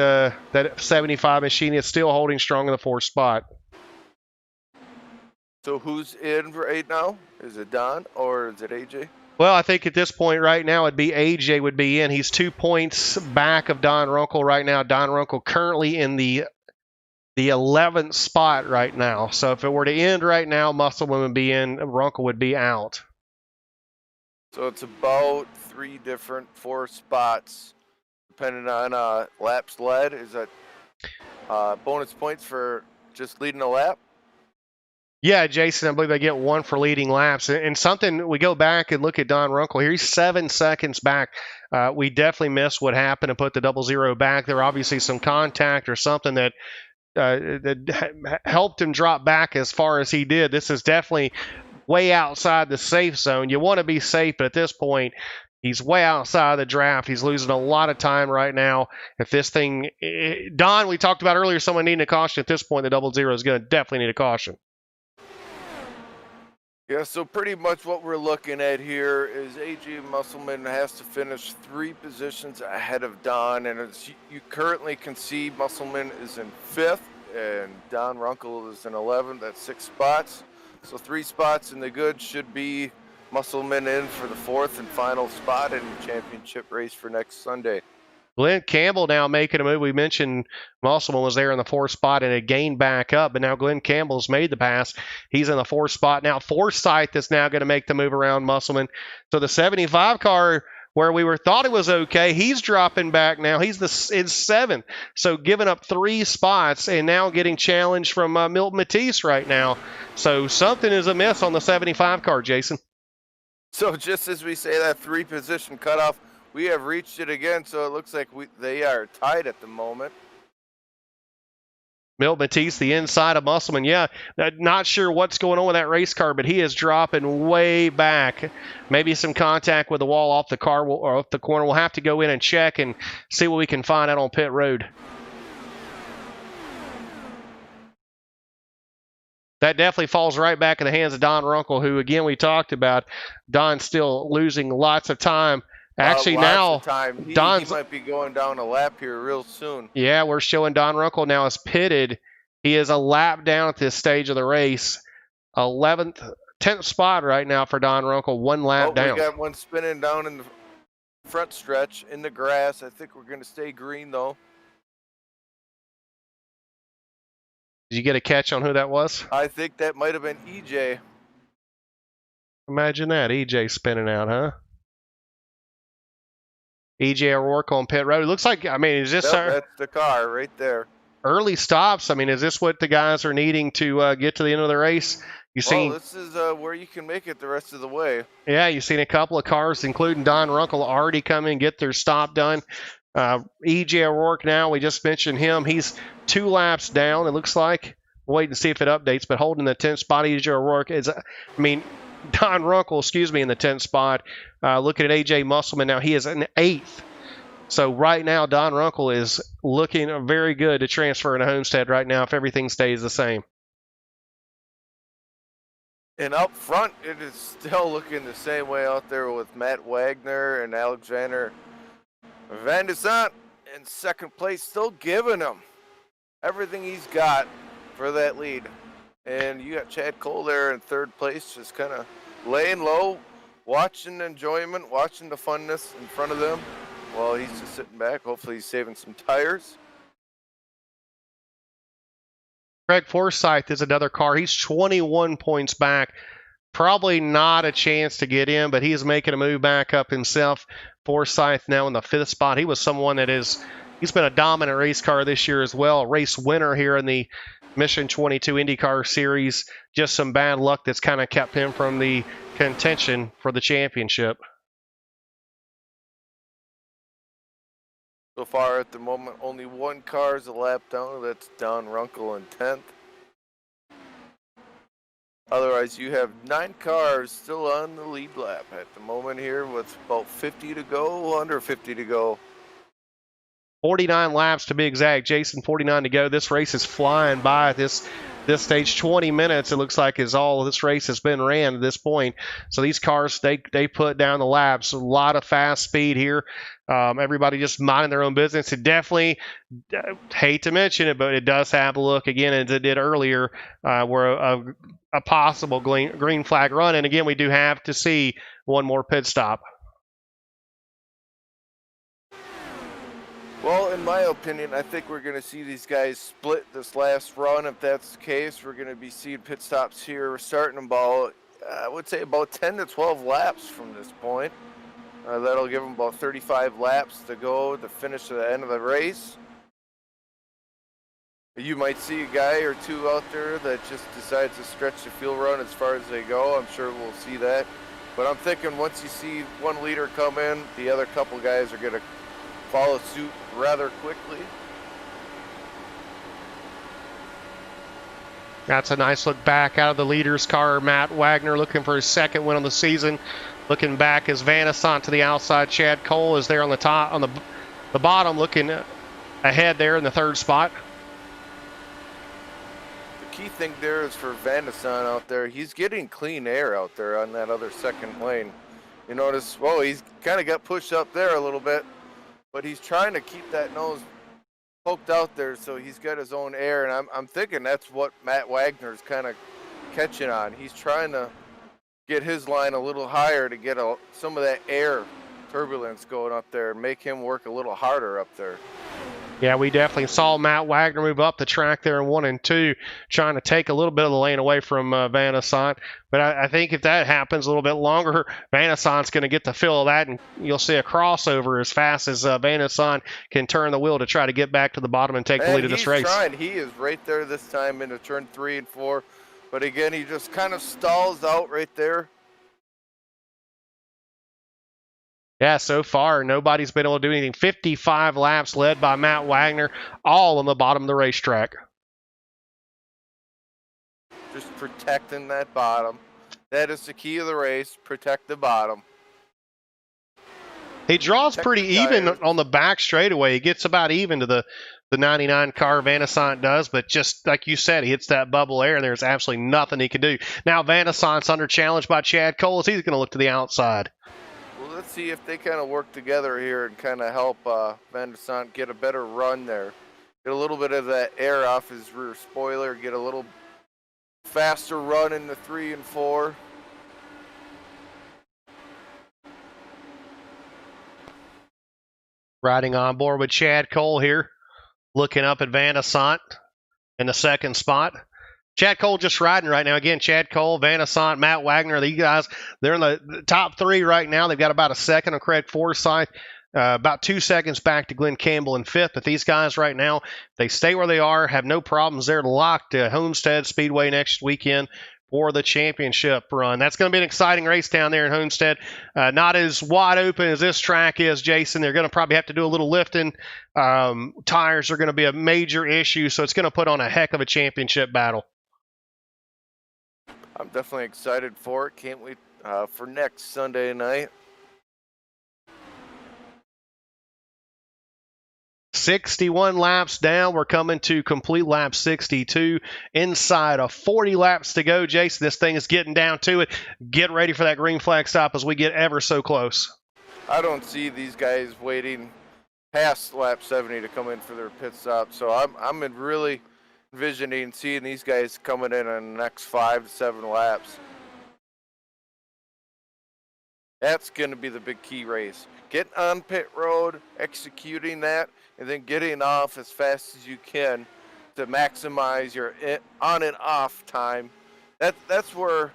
75 machine is still holding strong in the 4th spot. So who's in right now? Is it Don or is it A.J.? Well, I think at this point right now it'd be A.J. would be in. He's 2 points back of Don Runkle right now. Don Runkle currently in the 11th spot right now. So if it were to end right now, Musselman would be in, Runkle would be out. So it's about 4 spots, depending on laps led. Is that bonus points for just leading a lap? Yeah, Jason, I believe they get 1 for leading laps. And something, we go back and look at Don Runkle here. He's 7 seconds back. We definitely missed what happened and put the 00 back. There obviously some contact or something that helped him drop back as far as he did. This is definitely way outside the safe zone. You want to be safe, but at this point, he's way outside the draft. He's losing a lot of time right now. If this thing, Don, we talked about earlier, someone needing a caution. At this point, the 00 is going to definitely need a caution. Yeah, so pretty much what we're looking at here is A.J. Musselman has to finish 3 positions ahead of Don, and as you currently can see, Musselman is in 5th, and Don Runkle is in 11th. That's 6 spots. So 3 spots in the good should be Musselman in for the 4th and final spot in the championship race for next Sunday. Glenn Campbell now making a move. We mentioned Musselman was there in the 4th spot and it gained back up, but now Glenn Campbell's made the pass. He's in the 4th spot. Now Forsyth is now going to make the move around Musselman. So the 75 car, where we thought it was okay, he's dropping back now. He's in 7th. So giving up 3 spots and now getting challenged from Milton Matisse right now. So something is amiss on the 75 car, Jason. So just as we say that 3 position cutoff, we have reached it again, so it looks like they are tied at the moment. Milt Matisse, the inside of Musselman. Yeah, not sure what's going on with that race car, but he is dropping way back. Maybe some contact with the wall off the car or off the corner. We'll have to go in and check and see what we can find out on pit road. That definitely falls right back in the hands of Don Runkle, who, again, we talked about. Don's still losing lots of time. Actually, now he might be going down a lap here real soon. Yeah, we're showing Don Runkle now is pitted. He is a lap down at this stage of the race. 10th spot right now for Don Runkle, 1 lap down. We got one spinning down in the front stretch in the grass. I think we're going to stay green, though. Did you get a catch on who that was? I think that might have been EJ. Imagine that, EJ spinning out, huh? EJ O'Rourke on pit road. It looks like, I mean, is this that's the car right there. Early stops? I mean, is this what the guys are needing to get to the end of the race? This is where you can make it the rest of the way. Yeah, you've seen a couple of cars, including Don Runkle, already come in and get their stop done. EJ O'Rourke now, we just mentioned him. He's 2 laps down, it looks like. wait and see if it updates. But holding the 10th spot, AJ O'Rourke is, Don Runkle, in the 10th spot. Looking at AJ Musselman now, he is in 8th. So right now, Don Runkle is looking very good to transfer into Homestead right now if everything stays the same. And up front, it is still looking the same way out there with Matt Wagner and Alexander Van de Sant in second place, still giving him everything he's got for that lead. And you got Chad Cole there in third place, just kind of laying low, watching the enjoyment, watching the funness in front of them while he's just sitting back. Hopefully he's saving some tires. Craig Forsyth is another car. He's 21 points back. Probably not a chance to get in, but he is making a move back up himself. Forsyth now in the 5th spot. He was someone he's been a dominant race car this year as well. Race winner here in the Mission 22 IndyCar Series. Just some bad luck that's kind of kept him from the contention for the championship. So far at the moment, only one car is a lap down. That's Don Runkle in 10th. Otherwise, you have 9 cars still on the lead lap at the moment here with about 50 to go, under 50 to go. 49 laps to be exact. Jason, 49 to go. This race is flying by at this stage. 20 minutes, it looks like, is all this race has been ran at this point. So these cars, they put down the laps. A lot of fast speed here. Everybody just minding their own business. It definitely, hate to mention it, but it does have a look, again, as it did earlier, where a possible green flag run. And again, we do have to see one more pit stop. Well, in my opinion, I think we're going to see these guys split this last run. If that's the case, we're going to be seeing pit stops here starting about, I would say, about 10 to 12 laps from this point. That'll give them about 35 laps to go to finish at the end of the race. You might see a guy or two out there that just decides to stretch the fuel run as far as they go. I'm sure we'll see that. But I'm thinking once you see one leader come in, the other couple guys are going to follow suit rather quickly. That's a nice look back out of the leader's car. Matt Wagner looking for his second win on the season. Looking back is Van de Sant to the outside. Chad Cole is there on the top, on the bottom, looking ahead there in the 3rd spot. The key thing there is for Van de Sant out there. He's getting clean air out there on that other second lane. You notice, whoa, he's kind of got pushed up there a little bit, but he's trying to keep that nose poked out there so he's got his own air. And I'm thinking that's what Matt Wagner's kind of catching on. He's trying to get his line a little higher to get some of that air turbulence going up there and make him work a little harder up there. Yeah, we definitely saw Matt Wagner move up the track there in 1 and 2, trying to take a little bit of the lane away from Van de Sant. But I think if that happens a little bit longer, Van de Sant's going to get the feel of that, and you'll see a crossover as fast as Van de Sant can turn the wheel to try to get back to the bottom and take the lead of this race. He is right there this time into turn 3 and 4. But again, he just kind of stalls out right there. Yeah, so far, nobody's been able to do anything. 55 laps led by Matt Wagner, all on the bottom of the racetrack. Just protecting that bottom. That is the key of the race, protect the bottom. He draws pretty even on the back straightaway. He gets about even to the 99 car, Van de Sant does, but just like you said, he hits that bubble air, and there's absolutely nothing he can do. Now Van de Sant's under challenge by Chad Cole as he's going to look to the outside. Well, let's see if they kind of work together here and kind of help Van de Sant get a better run there. Get a little bit of that air off his rear spoiler, get a little faster run in the 3 and 4. Riding on board with Chad Cole here, looking up at Van de Sant in the 2nd spot. Chad Cole just riding right now. Again, Chad Cole, Van de Sant, Matt Wagner, these guys, they're in the top 3 right now. They've got about a second on Craig Forsyth, about 2 seconds back to Glenn Campbell in 5th. But these guys right now, they stay where they are, have no problems. They're locked to Homestead Speedway next weekend for the championship run. That's going to be an exciting race down there in Homestead. Not as wide open as this track is, Jason. They're going to probably have to do a little lifting. Tires are going to be a major issue, so it's going to put on a heck of a championship battle. I'm definitely excited for it. Can't wait for next Sunday night. 61 laps down. We're coming to complete lap 62. Inside of 40 laps to go, Jason. This thing is getting down to it. Get ready for that green flag stop as we get ever so close. I don't see these guys waiting past lap 70 to come in for their pit stop. So I'm really envisioning seeing these guys coming in on the next 5 to 7 laps. That's going to be the big key race. Getting on pit road, executing that, and then getting off as fast as you can to maximize your on and off time. That's where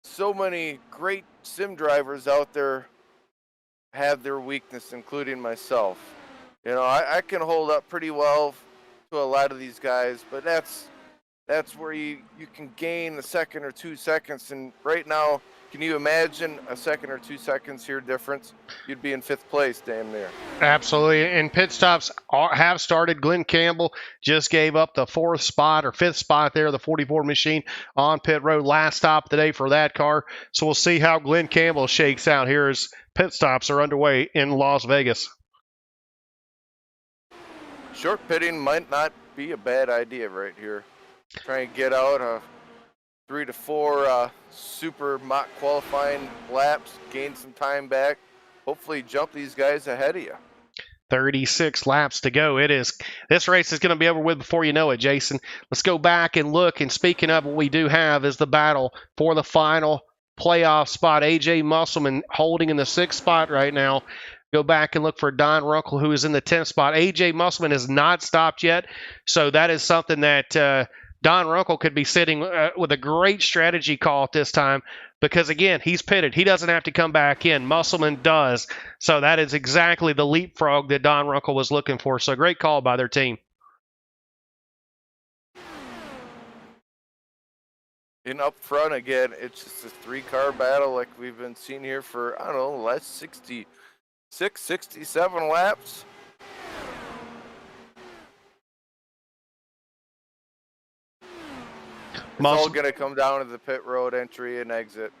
so many great sim drivers out there have their weakness, including myself. You know, I can hold up pretty well to a lot of these guys, but that's where you can gain a second or 2 seconds. And right now, can you imagine a second or 2 seconds here difference? You'd be in 5th place damn near. Absolutely. And pit stops have started. Glenn Campbell just gave up the 4th spot or 5th spot there, the 44 machine on pit road. Last stop of the day for that car. So we'll see how Glenn Campbell shakes out here as pit stops are underway in Las Vegas. Short pitting might not be a bad idea right here. Try and get out 3 to 4 super mock qualifying laps, gain some time back, hopefully jump these guys ahead of you. 36 laps to go. This race is going to be over with before you know it, Jason. Let's go back and look. And speaking of, what we do have is the battle for the final playoff spot. AJ Musselman holding in the 6th spot right now. Go back and look for Don Runkle, who is in the 10th spot. AJ Musselman has not stopped yet, so that is something that Don Runkle could be sitting with a great strategy call at this time because, again, he's pitted. He doesn't have to come back in. Musselman does. So that is exactly the leapfrog that Don Runkle was looking for. So great call by their team. And up front, again, it's just a 3-car battle like we've been seeing here for, I don't know, the last 66, 67 laps. It's all going to come down to the pit road entry and exit.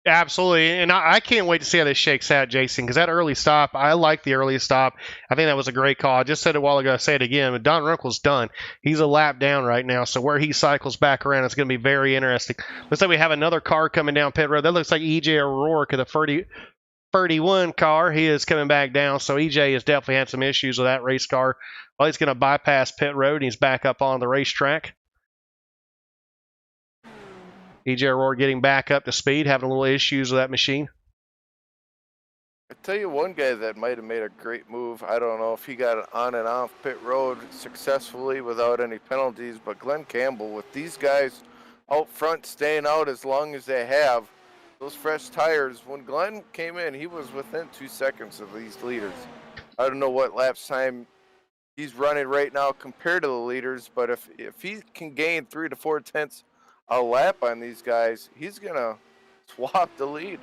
Absolutely, and I can't wait to see how this shakes out, Jason, because that early stop, I like the early stop. I think that was a great call. I just said it a while ago, I say it again, but Don Runkle's done. He's a lap down right now, so where he cycles back around, it's going to be very interesting. Looks like we have another car coming down pit road. That looks like EJ O'Rourke of the 31 car. He is coming back down, so EJ has definitely had some issues with that race car. Well, he's going to bypass pit road, and he's back up on the racetrack. EJ O'Rourke getting back up to speed, having a little issues with that machine. I tell you one guy that might have made a great move. I don't know if he got it on and off pit road successfully without any penalties, but Glenn Campbell, with these guys out front staying out as long as they have, those fresh tires, when Glenn came in, he was within 2 seconds of these leaders. I don't know what laps time he's running right now compared to the leaders, but if he can gain 3 to 4 tenths a lap on these guys, he's going to swap the lead.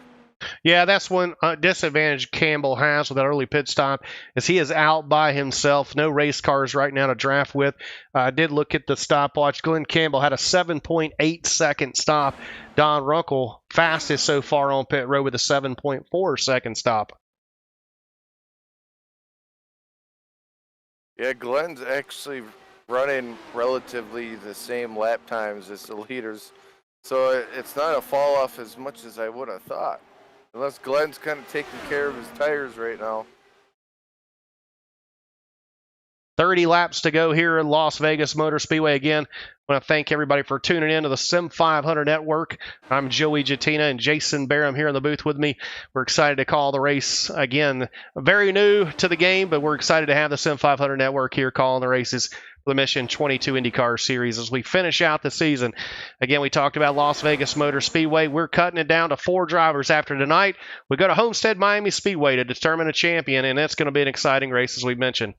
Yeah, that's one disadvantage Campbell has with that early pit stop is he is out by himself. No race cars right now to draft with. I did look at the stopwatch. Glenn Campbell had a 7.8 second stop. Don Runkle, fastest so far on pit road with a 7.4 second stop. Yeah, Glenn's actually running relatively the same lap times as the leaders. So it's not a fall off as much as I would have thought. Unless Glenn's kind of taking care of his tires right now. 30 laps to go here in Las Vegas Motor Speedway. Again, I want to thank everybody for tuning in to the Sim500 Network. I'm Joey Jatina and Jason Barham here in the booth with me. We're excited to call the race. Again, very new to the game, but we're excited to have the Sim500 Network here calling the races for the Mission 22 IndyCar Series as we finish out the season. Again, we talked about Las Vegas Motor Speedway. We're cutting it down to 4 drivers after tonight. We go to Homestead Miami Speedway to determine a champion, and that's going to be an exciting race as we mentioned.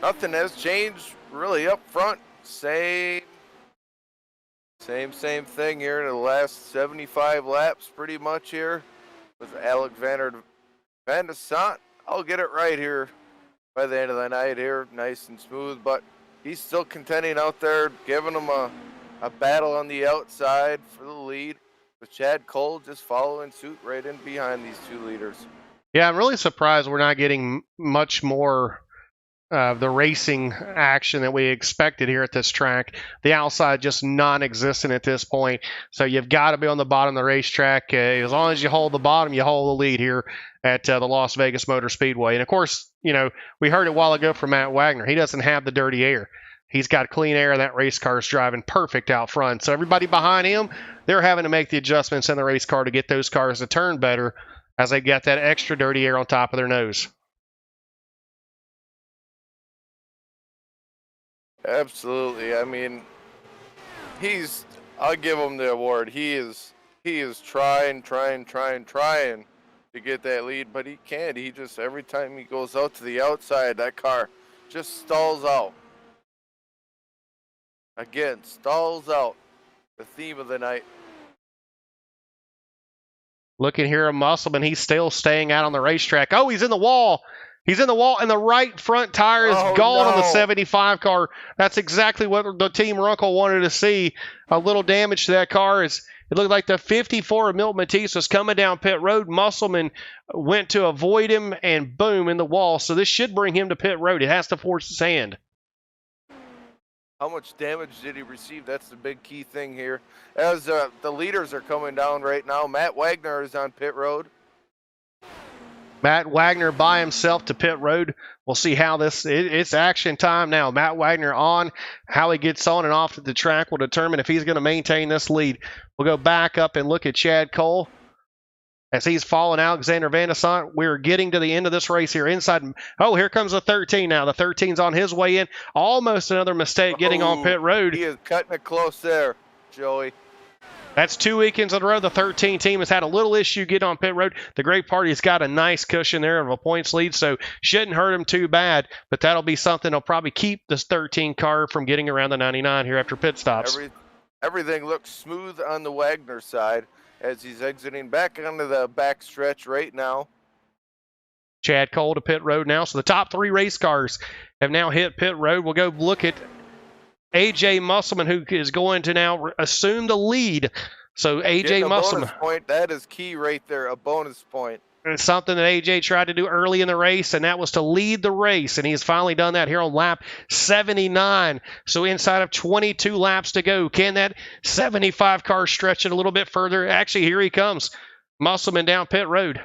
Nothing has changed really up front. Same thing here in the last 75 laps, pretty much here with Alexander Van der Sant. I'll get it right here by the end of the night here, nice and smooth, but he's still contending out there, giving him a battle on the outside for the lead, with Chad Cole just following suit right in behind these two leaders. Yeah, I'm really surprised we're not getting much more the racing action that we expected here at this track. The outside just non-existent at this point. So you've got to be on the bottom of the racetrack. As long as you hold the bottom, you hold the lead here at the Las Vegas Motor Speedway. And of course, you know, we heard it a while ago from Matt Wagner. He doesn't have the dirty air. He's got clean air, and that race car is driving perfect out front. So everybody behind him, they're having to make the adjustments in the race car to get those cars to turn better as they get that extra dirty air on top of their nose. Absolutely. I mean, I'll give him the award. He is trying to get that lead, but he can't. He just, every time he goes out to the outside, that car just stalls out. Again, stalls out. The theme of the night. Looking here at Musselman, he's still staying out on the racetrack. Oh, he's in the wall. He's in the wall, and the right front tire is gone on the 75 car. That's exactly what the Team Runkle wanted to see. A little damage to that car. It looked like the 54 of Milton Matisse was coming down pit road. Musselman went to avoid him, and boom, in the wall. So this should bring him to pit road. It has to force his hand. How much damage did he receive? That's the big key thing here. As the leaders are coming down right now, Matt Wagner is on pit road. Matt Wagner by himself to pit road. We'll see how it's action time now. Matt Wagner on. How he gets on and off the track will determine if he's going to maintain this lead. We'll go back up and look at Chad Cole. As he's following Alexander Van der Sant, we're getting to the end of this race here. Inside, oh, here comes the 13 now. The 13's on his way in. Almost another mistake getting on pit road. He is cutting it close there, Joey. That's 2 weekends in a row. The 13 team has had a little issue getting on pit road. The great part, he's got a nice cushion there of a points lead, so shouldn't hurt him too bad. But that'll be something that'll probably keep this 13 car from getting around the 99 here after pit stops. Everything looks smooth on the Wagner side as he's exiting back onto the back stretch right now. Chad Cole to pit road now. So the top 3 race cars have now hit pit road. We'll go look at AJ Musselman, who is going to now assume the lead. So AJ Musselman. Point, that is key right there, a bonus point. It's something that AJ tried to do early in the race, and that was to lead the race, and he's finally done that here on lap 79. So inside of 22 laps to go, can that 75 car stretch it a little bit further? Actually, here he comes. Musselman down pit road.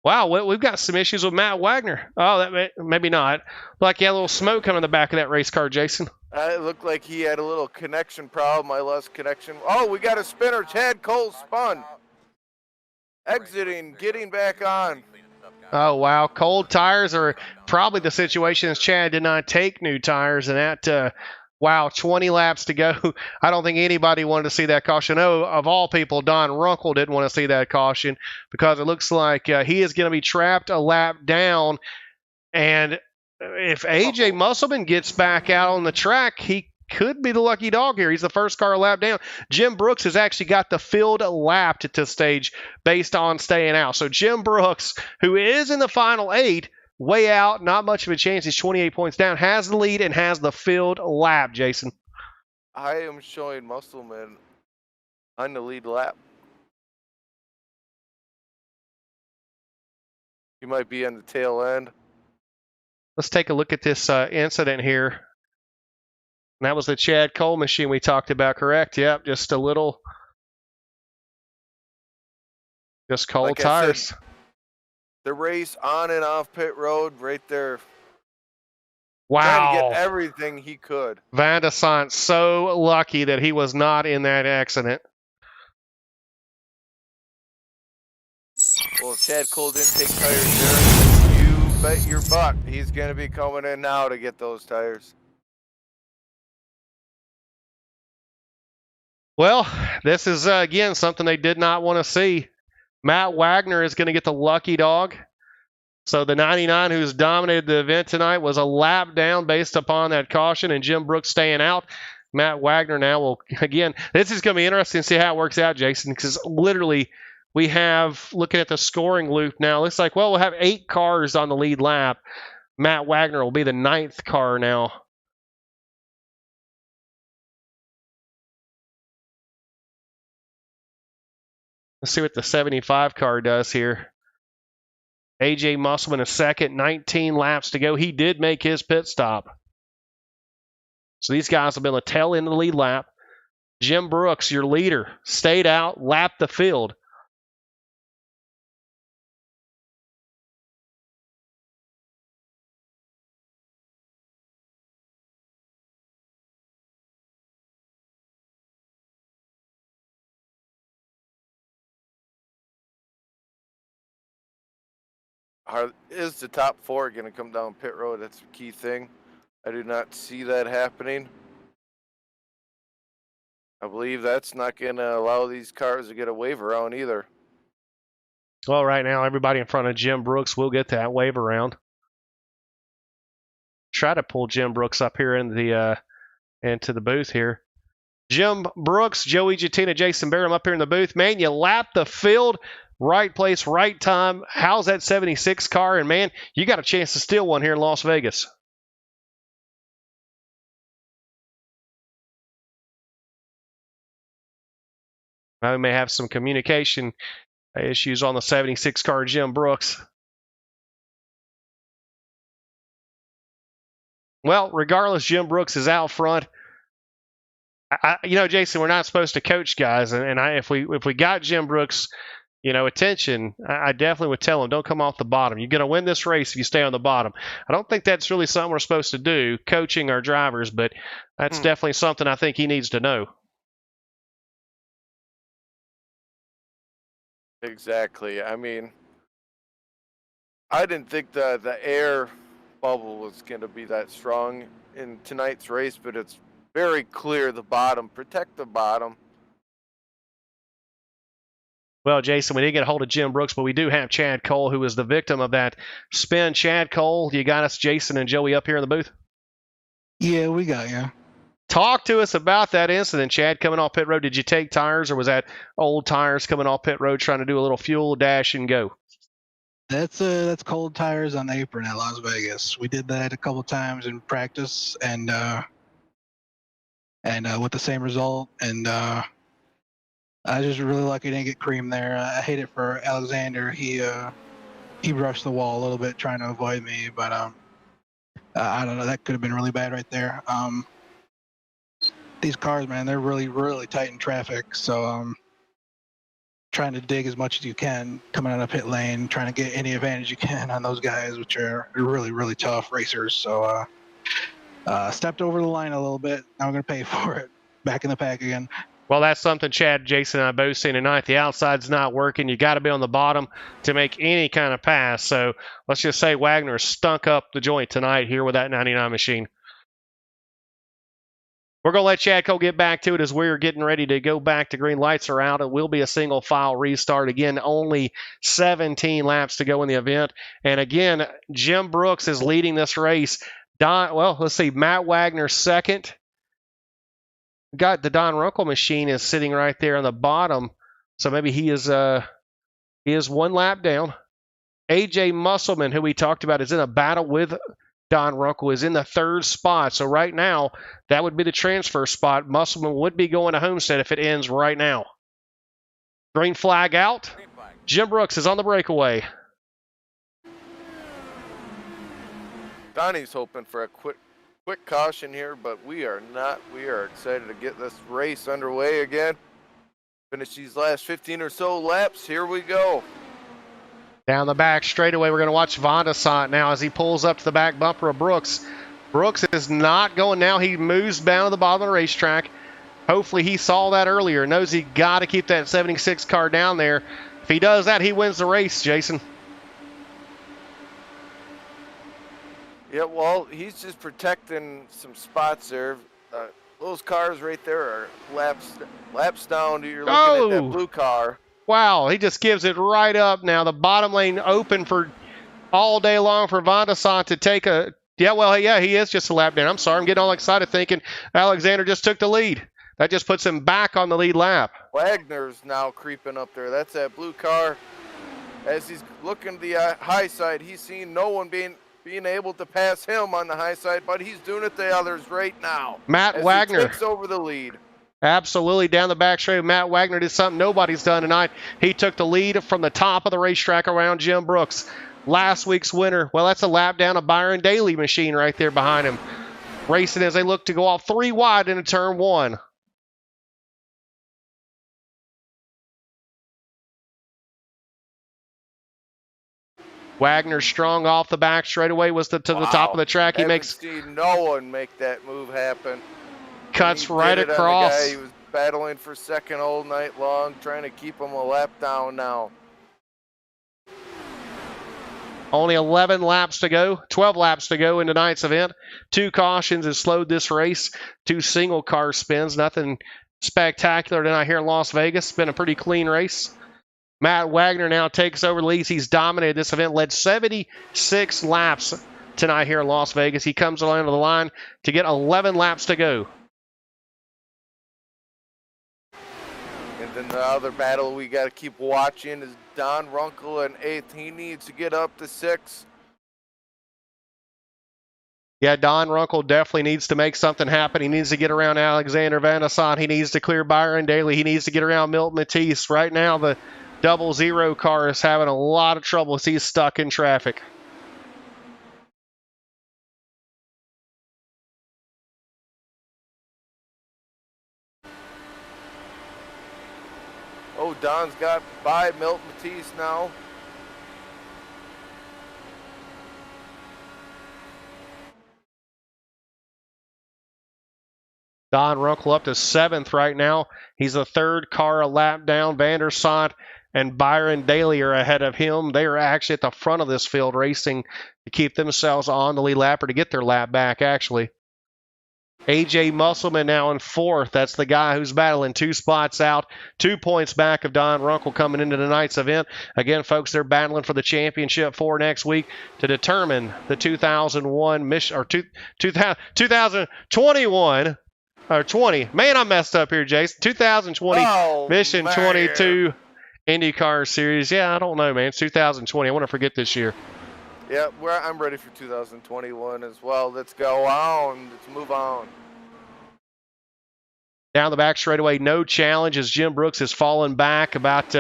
Wow, we've got some issues with Matt Wagner. Oh, that maybe not. Like he had a little smoke coming in the back of that race car, Jason. It looked like he had a little connection problem. I lost connection. Oh, we got a spinner. Chad Cole spun. Exiting, getting back on. Oh, wow. Cold tires are probably the situation as Chad did not take new tires. And that, wow, 20 laps to go. I don't think anybody wanted to see that caution. Oh, of all people, Don Runkle didn't want to see that caution because it looks like he is going to be trapped a lap down. And if AJ Musselman gets back out on the track, he could be the lucky dog here. He's the first car a lap down. Jim Brooks has actually got the field lapped at this stage based on staying out. So Jim Brooks, who is in the final 8, way out, not much of a chance. He's 28 points down, has the lead and has the field lap, Jason. I am showing Musselman on the lead lap. He might be on the tail end. Let's take a look at this incident here. And that was the Chad Cole machine we talked about, correct? Yep, just a little. Just cold like tires. The race on and off pit road right there. Wow. Trying to get everything he could. Van der Sant so lucky that he was not in that accident. Well, if Chad Cole didn't take tires there, you bet your butt he's going to be coming in now to get those tires. Well, this is, again, something they did not want to see. Matt Wagner is going to get the lucky dog. So the 99 who's dominated the event tonight was a lap down based upon that caution and Jim Brooks staying out. Matt Wagner now will, again, this is going to be interesting to see how it works out, Jason, because literally we have, looking at the scoring loop now, looks like, well, we'll have 8 cars on the lead lap. Matt Wagner will be the 9th car now. Let's see what the 75 car does here. AJ Musselman a second, 19 laps to go. He did make his pit stop. So these guys have been a tail end of the lead lap. Jim Brooks, your leader, stayed out, lapped the field. Is the top 4 going to come down pit road? That's the key thing. I do not see that happening. I believe that's not going to allow these cars to get a wave around either. Well, right now, everybody in front of Jim Brooks will get that wave around. Try to pull Jim Brooks up here into the booth here. Jim Brooks, Joey Giatina, Jason Barham up here in the booth. Man, you lapped the field. Right place, right time. How's that 76 car? And, man, you got a chance to steal one here in Las Vegas. We may have some communication issues on the 76 car, Jim Brooks. Well, regardless, Jim Brooks is out front. Jason, we're not supposed to coach guys, and if we got Jim Brooks, attention, I definitely would tell him, don't come off the bottom. You're going to win this race if you stay on the bottom. I don't think that's really something we're supposed to do, coaching our drivers, but that's definitely something I think he needs to know. Exactly. I mean, I didn't think the air bubble was going to be that strong in tonight's race, but it's very clear the bottom. Protect the bottom. Well, Jason, we didn't get a hold of Jim Brooks, but we do have Chad Cole, who was the victim of that spin. Chad Cole, you got us, Jason and Joey, up here in the booth? Yeah, we got you. Talk to us about that incident, Chad, coming off pit road. Did you take tires, or was that old tires coming off pit road trying to do a little fuel dash and go? That's cold tires on the apron at Las Vegas. We did that a couple times in practice, and with the same result. And I was just really lucky I didn't get cream there. I hate it for Alexander. He rushed the wall a little bit trying to avoid me, but I don't know. That could have been really bad right there. These cars, man, they're really, really tight in traffic. So trying to dig as much as you can coming out of pit lane, trying to get any advantage you can on those guys, which are really, really tough racers. So stepped over the line a little bit. Now I'm going to pay for it. Back in the pack again. Well, that's something Chad, Jason, and I both seen tonight. The outside's not working. You got to be on the bottom to make any kind of pass. So let's just say Wagner stunk up the joint tonight here with that 99 machine. We're going to let Chad Cole get back to it as we're getting ready to go back. The green lights are out. It will be a single file restart. Again, only 17 laps to go in the event. And again, Jim Brooks is leading this race. Let's see, Matt Wagner second. Got the Don Runkle machine is sitting right there on the bottom. So maybe he is one lap down. AJ Musselman, who we talked about, is in a battle with Don Runkle, is in the third spot. So right now, that would be the transfer spot. Musselman would be going to Homestead if it ends right now. Green flag out. Jim Brooks is on the breakaway. Donnie's hoping for a quick caution here, but we are not. We are excited to get this race underway again. Finish these last 15 or so laps. Here we go. Down the back straightaway, we're going to watch Von Desant now as he pulls up to the back bumper of Brooks. Brooks is not going now. He moves down to the bottom of the racetrack. Hopefully he saw that earlier. Knows he got to keep that 76 car down there. If he does that, he wins the race, Jason. Yeah, well, he's just protecting some spots there. Those cars right there are laps down. You're looking at that blue car. Wow, he just gives it right up now. The bottom lane open for all day long for Van de Sant to take a... Yeah, well, yeah, he is just a lap down. I'm sorry, I'm getting all excited thinking Alexander just took the lead. That just puts him back on the lead lap. Wagner's now creeping up there. That's that blue car. As he's looking to the high side, he's seen no one being able to pass him on the high side, but he's doing it the others right now. Matt as Wagner he takes over the lead. Absolutely down the back straight. Matt Wagner did something nobody's done tonight. He took the lead from the top of the racetrack around Jim Brooks. Last week's winner, well, that's a lap down of Byron Daly machine right there behind him. Racing as they look to go off 3 wide into turn 1. Wagner strong off the back straightaway was to the top of the track. He makes seen no one make that move happen. Cuts right across. The guy he was battling for second all night long, trying to keep him a lap down now. Only 11 laps to go, 12 laps to go in tonight's event. 2 cautions has slowed this race. 2 single car spins. Nothing spectacular tonight here in Las Vegas. It's been a pretty clean race. Matt Wagner now takes over the lead. He's dominated this event, led 76 laps tonight here in Las Vegas. He comes along to the line to get 11 laps to go. And then the other battle we got to keep watching is Don Runkle in 8th. He needs to get up to 6th. Yeah, Don Runkle definitely needs to make something happen. He needs to get around Alexander Van de Sant. He needs to clear Byron Daly. He needs to get around Milton Matisse. Right now, the 00 car is having a lot of trouble as he's stuck in traffic. Oh, Don's got by Milton Matisse now. Don Runkle up to 7th right now. He's the 3rd car a lap down. Van der Sant and Byron Daly are ahead of him. They are actually at the front of this field racing to keep themselves on the lead lap or to get their lap back, actually. AJ Musselman now in 4th. That's the guy who's battling 2 spots out, 2 points back of Don Runkle coming into tonight's event. Again, folks, they're battling for the championship for next week to determine the 2021 or 20. Man, I messed up here, Jason. 2020 Mission 22 IndyCar Series. Yeah, I don't know, man. It's 2020. I want to forget this year. Yeah, I'm ready for 2021 as well. Let's go on. Let's move on. Down the back straightaway, no challenge as Jim Brooks has fallen back about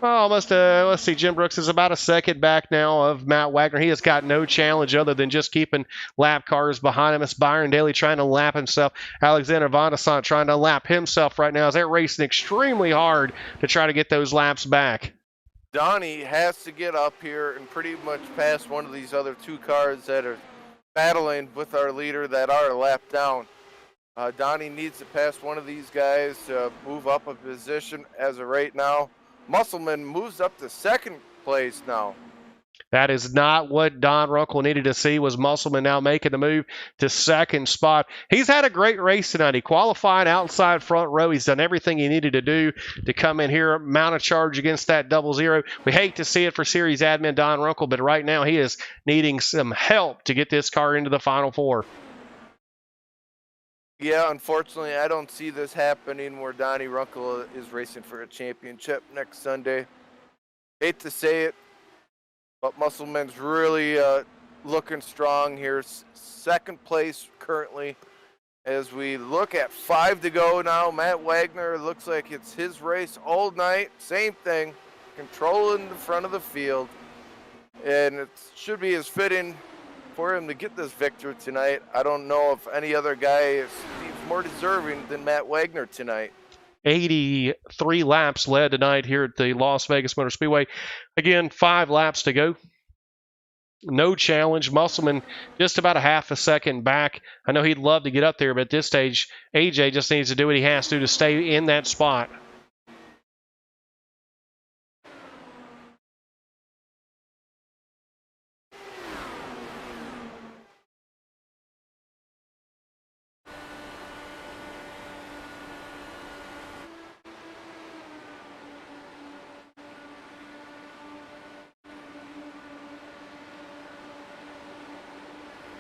let's see, Jim Brooks is about a second back now of Matt Wagner. He has got no challenge other than just keeping lap cars behind him. It's Byron Daly trying to lap himself. Alexander Van de Sant trying to lap himself right now as they're racing extremely hard to try to get those laps back. Donnie has to get up here and pretty much pass one of these other 2 cars that are battling with our leader that are a lap down. Donnie needs to pass one of these guys to move up a position as of right now. Musselman moves up to 2nd place now. That is not what Don Runkle needed to see, was Musselman now making the move to 2nd spot. He's had a great race tonight. He qualified outside front row. He's done everything he needed to do to come in here, mount a charge against that 00. We hate to see it for series admin Don Runkle, but right now he is needing some help to get this car into the Final 4. Yeah, unfortunately, I don't see this happening where Donnie Runkle is racing for a championship next Sunday. Hate to say it, but Musselman's really looking strong here. 2nd place currently. As we look at 5 to go now, Matt Wagner looks like it's his race all night. Same thing, controlling the front of the field. And it should be as fitting for him to get this victory tonight. I don't know if any other guy seems more deserving than Matt Wagner tonight. 83 laps led tonight here at the Las Vegas Motor Speedway. Again, 5 laps to go. No challenge. Musselman just about a half a second back. I know he'd love to get up there, but at this stage, AJ just needs to do what he has to stay in that spot.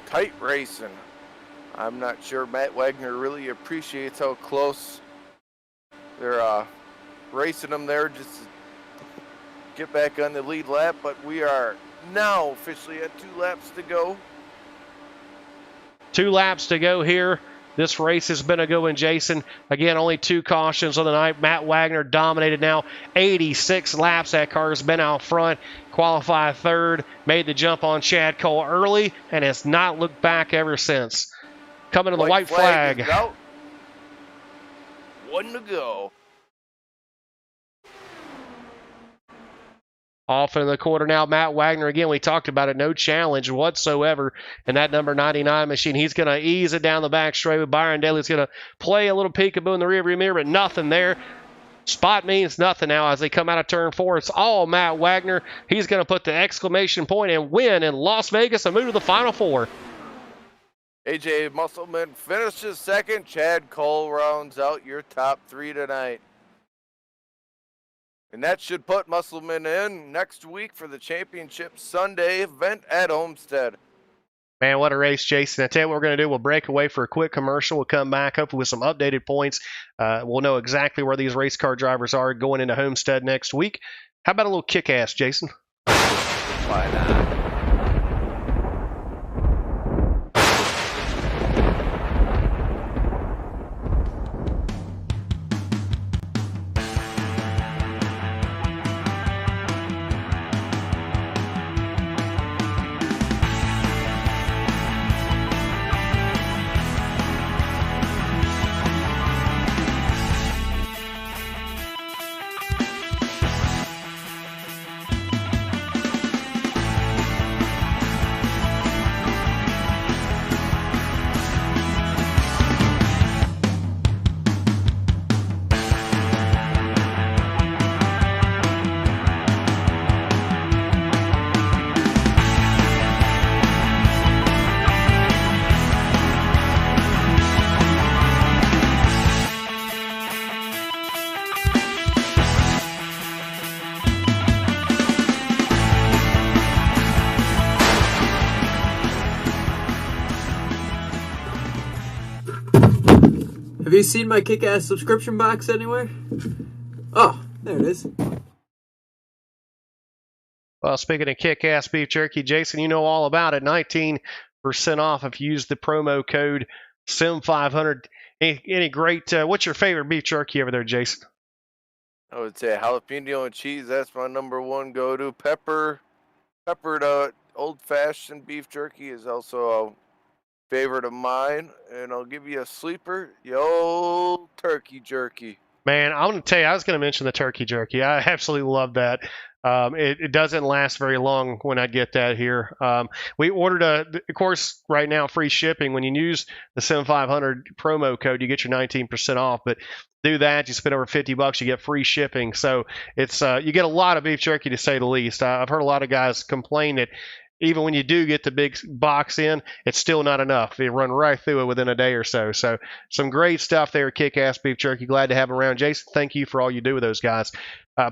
tight racing. I'm not sure Matt Wagner really appreciates how close they're racing them there just to get back on the lead lap, but we are now officially at 2 laps to go. 2 laps to go here. This race has been a good one, Jason. Again, only 2 cautions on the night. Matt Wagner dominated now. 86 laps. That car has been out front. Qualified third. Made the jump on Chad Cole early and has not looked back ever since. Coming to the white flag. Is out. 1 to go. Off in the quarter now, Matt Wagner. Again, we talked about it. No challenge whatsoever in that number 99 machine. He's going to ease it down the back straight with Byron Daly's going to play a little peekaboo in the rearview mirror, but nothing there. Spot means nothing now as they come out of turn 4. It's all Matt Wagner. He's going to put the exclamation point and win in Las Vegas and move to the Final 4. AJ Musselman finishes second. Chad Cole rounds out your top 3 tonight. And that should put Musselman in next week for the Championship Sunday event at Homestead. Man, what a race, Jason. I tell you what we're going to do. We'll break away for a quick commercial. We'll come back, hopefully with some updated points. We'll know exactly where these race car drivers are going into Homestead next week. How about a little kick-ass, Jason? Why not? Have you seen my Kickass subscription box anywhere? Oh, there it is. Well, speaking of kick-ass beef jerky, Jason, you know all about it. 19% off if you use the promo code Sim500. Any great, what's your favorite beef jerky over there, Jason? I would say jalapeno and cheese. That's my number 1 go-to. Peppered old-fashioned beef jerky is also a favorite of mine. And I'll give you a sleeper, the old turkey jerky. Man, I'm going to tell you, I was going to mention the turkey jerky. I absolutely love that. It doesn't last very long when I get that here. We ordered of course, right now, free shipping. When you use the Sim500 promo code, you get your 19% off. But do that, you spend over $50, you get free shipping. So it's you get a lot of beef jerky, to say the least. I've heard a lot of guys complain that even when you do get the big box in, it's still not enough. They run right through it within a day or so. So some great stuff there, Kick-Ass Beef Jerky. Glad to have them around. Jason, thank you for all you do with those guys.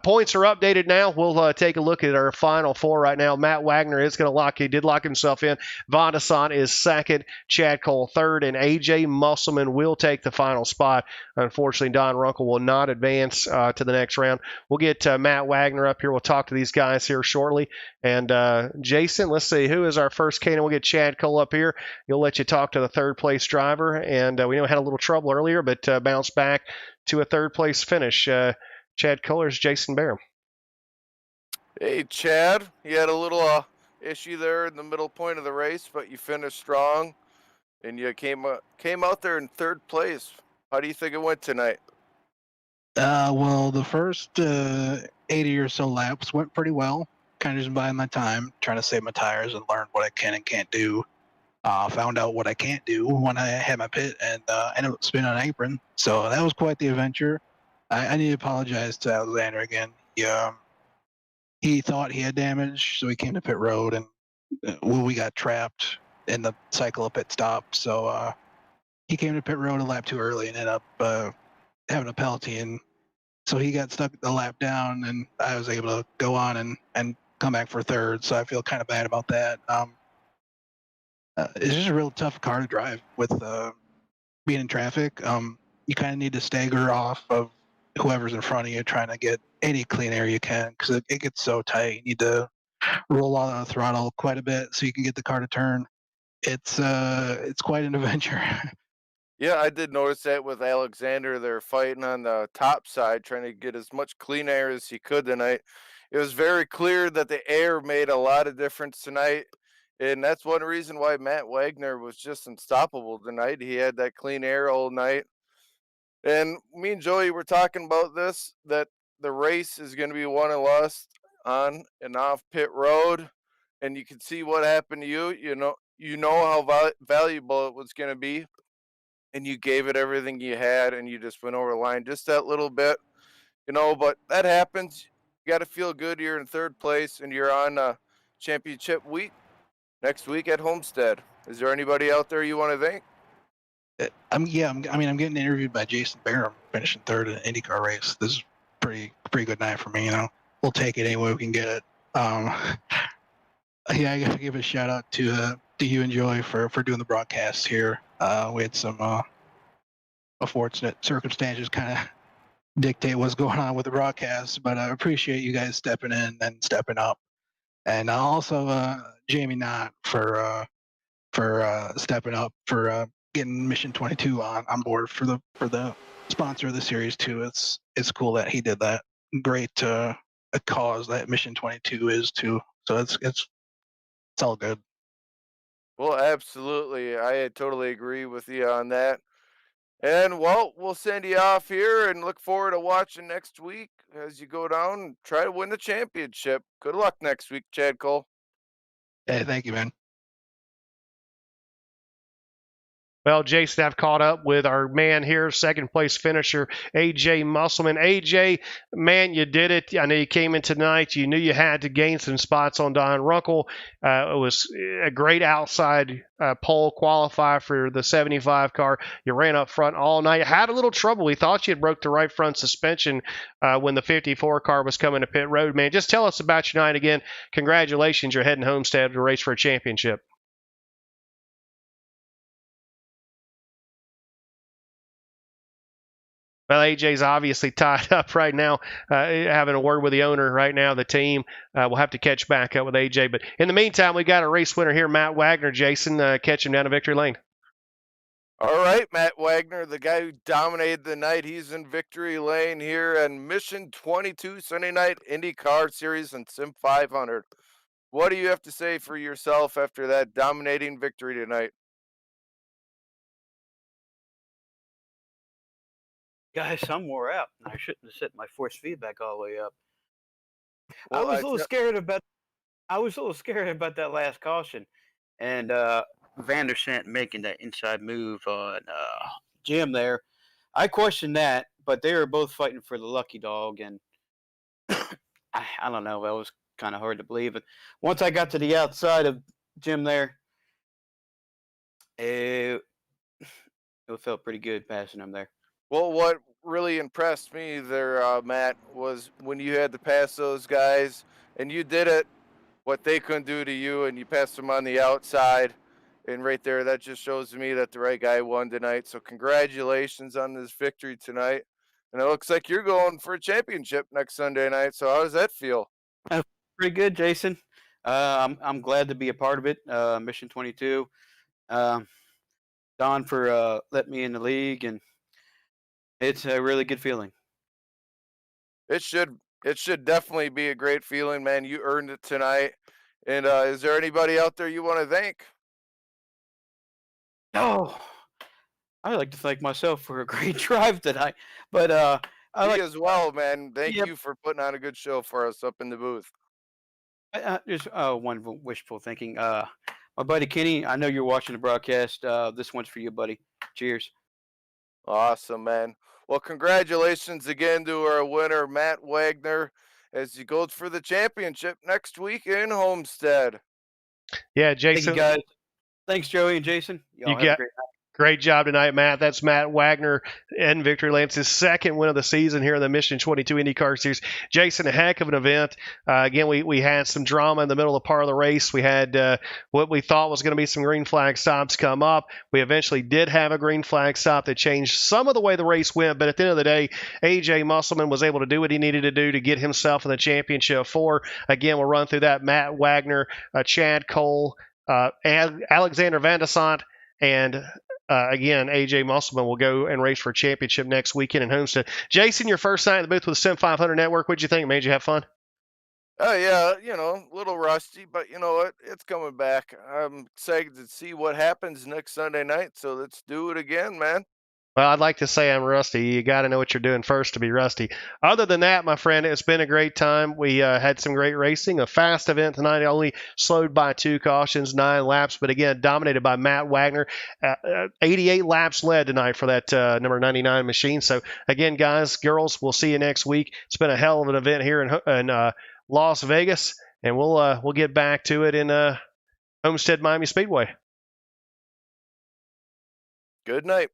Points are updated now. We'll take a look at our final 4 right now. Matt Wagner is going to lock himself in. Von Desant is second. Chad Cole third. And AJ Musselman will take the final spot. Unfortunately, Don Runkle will not advance to the next round. We'll get Matt Wagner up here. We'll talk to these guys here shortly. And Jason, let's see. Who is our first Canaan? We'll get Chad Cole up here. He'll let you talk to the third place driver. And we know we had a little trouble earlier, but bounced back to a third place finish. Chad Coller's Jason Barham. Hey, Chad. You had a little issue there in the middle point of the race, but you finished strong, and you came out there in third place. How do you think it went tonight? Well, the first 80 or so laps went pretty well. Kind of just buying my time, trying to save my tires and learn what I can and can't do. Found out what I can't do when I had my pit and ended up spinning on apron. So that was quite the adventure. I need to apologize to Alexander again. He thought he had damage, so he came to pit road, and we got trapped in the cycle of pit stop. So he came to pit road a lap too early and ended up having a penalty, and so he got stuck a lap down, and I was able to go on and come back for third. So I feel kind of bad about that. it's just a real tough car to drive with being in traffic. You kind of need to stagger off of whoever's in front of you, trying to get any clean air you can, because it gets so tight. You need to roll out of the throttle quite a bit so you can get the car to turn. It's quite an adventure. Yeah, I did notice that with Alexander. They're fighting on the top side, trying to get as much clean air as he could tonight. It was very clear that the air made a lot of difference tonight. And that's one reason why Matt Wagner was just unstoppable tonight. He had that clean air all night. And me and Joey were talking about this, that the race is going to be won and lost on and off pit road. And you can see what happened to you. You know how valuable it was going to be, and you gave it everything you had, and you just went over the line just that little bit, but that happens. You got to feel good. You're in third place, and you're on championship week next week at Homestead. Is there anybody out there you want to thank? I'm getting interviewed by Jason Barham, finishing third in an IndyCar race. This is pretty good night for me. We'll take it any way we can get it. Yeah, I gotta give a shout out to you and Joey for doing the broadcast here. We had some unfortunate circumstances kind of dictate what's going on with the broadcast, but I appreciate you guys stepping in and stepping up, and also Jamie Knott for stepping up for getting Mission 22 on board for the sponsor of the series too. It's cool that he did that. Great a cause that Mission 22 is too. So it's all good. Well, absolutely. I totally agree with you on that. And well, we'll send you off here and look forward to watching next week as you go down and try to win the championship. Good luck next week, Chad Cole. Hey, thank you, man. Well, Jason, I've caught up with our man here, second place finisher, AJ Musselman. AJ, man, you did it. I know you came in tonight. You knew you had to gain some spots on Don Runkle. It was a great outside pole qualifier for the 75 car. You ran up front all night. Had a little trouble. We thought you had broke the right front suspension when the 54 car was coming to pit road. Man, just tell us about your night again. Congratulations. You're heading Homestead to race for a championship. Well, AJ's obviously tied up right now, having a word with the owner right now, the team. We'll have to catch back up with AJ. But in the meantime, we got a race winner here, Matt Wagner. Jason, catch him down to victory lane. All right, Matt Wagner, the guy who dominated the night. He's in victory lane here and Mission 22 Sunday Night IndyCar Series and Sim500. What do you have to say for yourself after that dominating victory tonight? Guys, I'm wore out. I shouldn't have set my force feedback all the way up. Well, I was a little scared about that last caution, and Van der Sant making that inside move on Jim there. I questioned that, but they were both fighting for the lucky dog, and I don't know. That was kind of hard to believe. But once I got to the outside of Jim there, it felt pretty good passing him there. Well, what really impressed me there, Matt, was when you had to pass those guys and you did it, what they couldn't do to you, and you passed them on the outside. And right there, that just shows to me that the right guy won tonight. So congratulations on this victory tonight. And it looks like you're going for a championship next Sunday night. So how does that feel? Pretty good, Jason. I'm glad to be a part of it. Mission 22. Don for letting me in the league, and it's a really good feeling. It should definitely be a great feeling, man. You earned it tonight. And is there anybody out there you want to thank? Oh, I like to thank myself for a great drive tonight. But I Me like as well, man. Thank Yep. you for putting on a good show for us up in the booth. just one wishful thinking. My buddy Kenny, I know you're watching the broadcast. This one's for you, buddy. Cheers. Awesome, man. Well, congratulations again to our winner, Matt Wagner, as he goes for the championship next week in Homestead. Yeah, Thank Jason. you, guys. Thanks, Joey and Jason. Y'all You have a got great night. Great job tonight, Matt. That's Matt Wagner and Victory Lane's his second win of the season here in the Mission 22 IndyCar Series. Jason, a heck of an event. Again, we had some drama in the middle of part of the race. We had what we thought was going to be some green flag stops come up. We eventually did have a green flag stop that changed some of the way the race went, but at the end of the day, AJ Musselman was able to do what he needed to do to get himself in the championship four. Again, we'll run through that. Matt Wagner, Chad Cole, Alexander Vandesant, and again, AJ Musselman will go and race for a championship next weekend in Homestead. Jason, your first night in the booth with the Sim500 Network. What'd you think? Made you have fun? Oh yeah, a little rusty, but you know what? It's coming back. I'm excited to see what happens next Sunday night. So let's do it again, man. Well, I'd like to say I'm rusty. You got to know what you're doing first to be rusty. Other than that, my friend, it's been a great time. We had some great racing, a fast event tonight. Only slowed by 2 cautions, 9 laps, but again, dominated by Matt Wagner. 88 laps led tonight for that number 99 machine. So again, guys, girls, we'll see you next week. It's been a hell of an event here in Las Vegas, and we'll get back to it in Homestead Miami Speedway. Good night.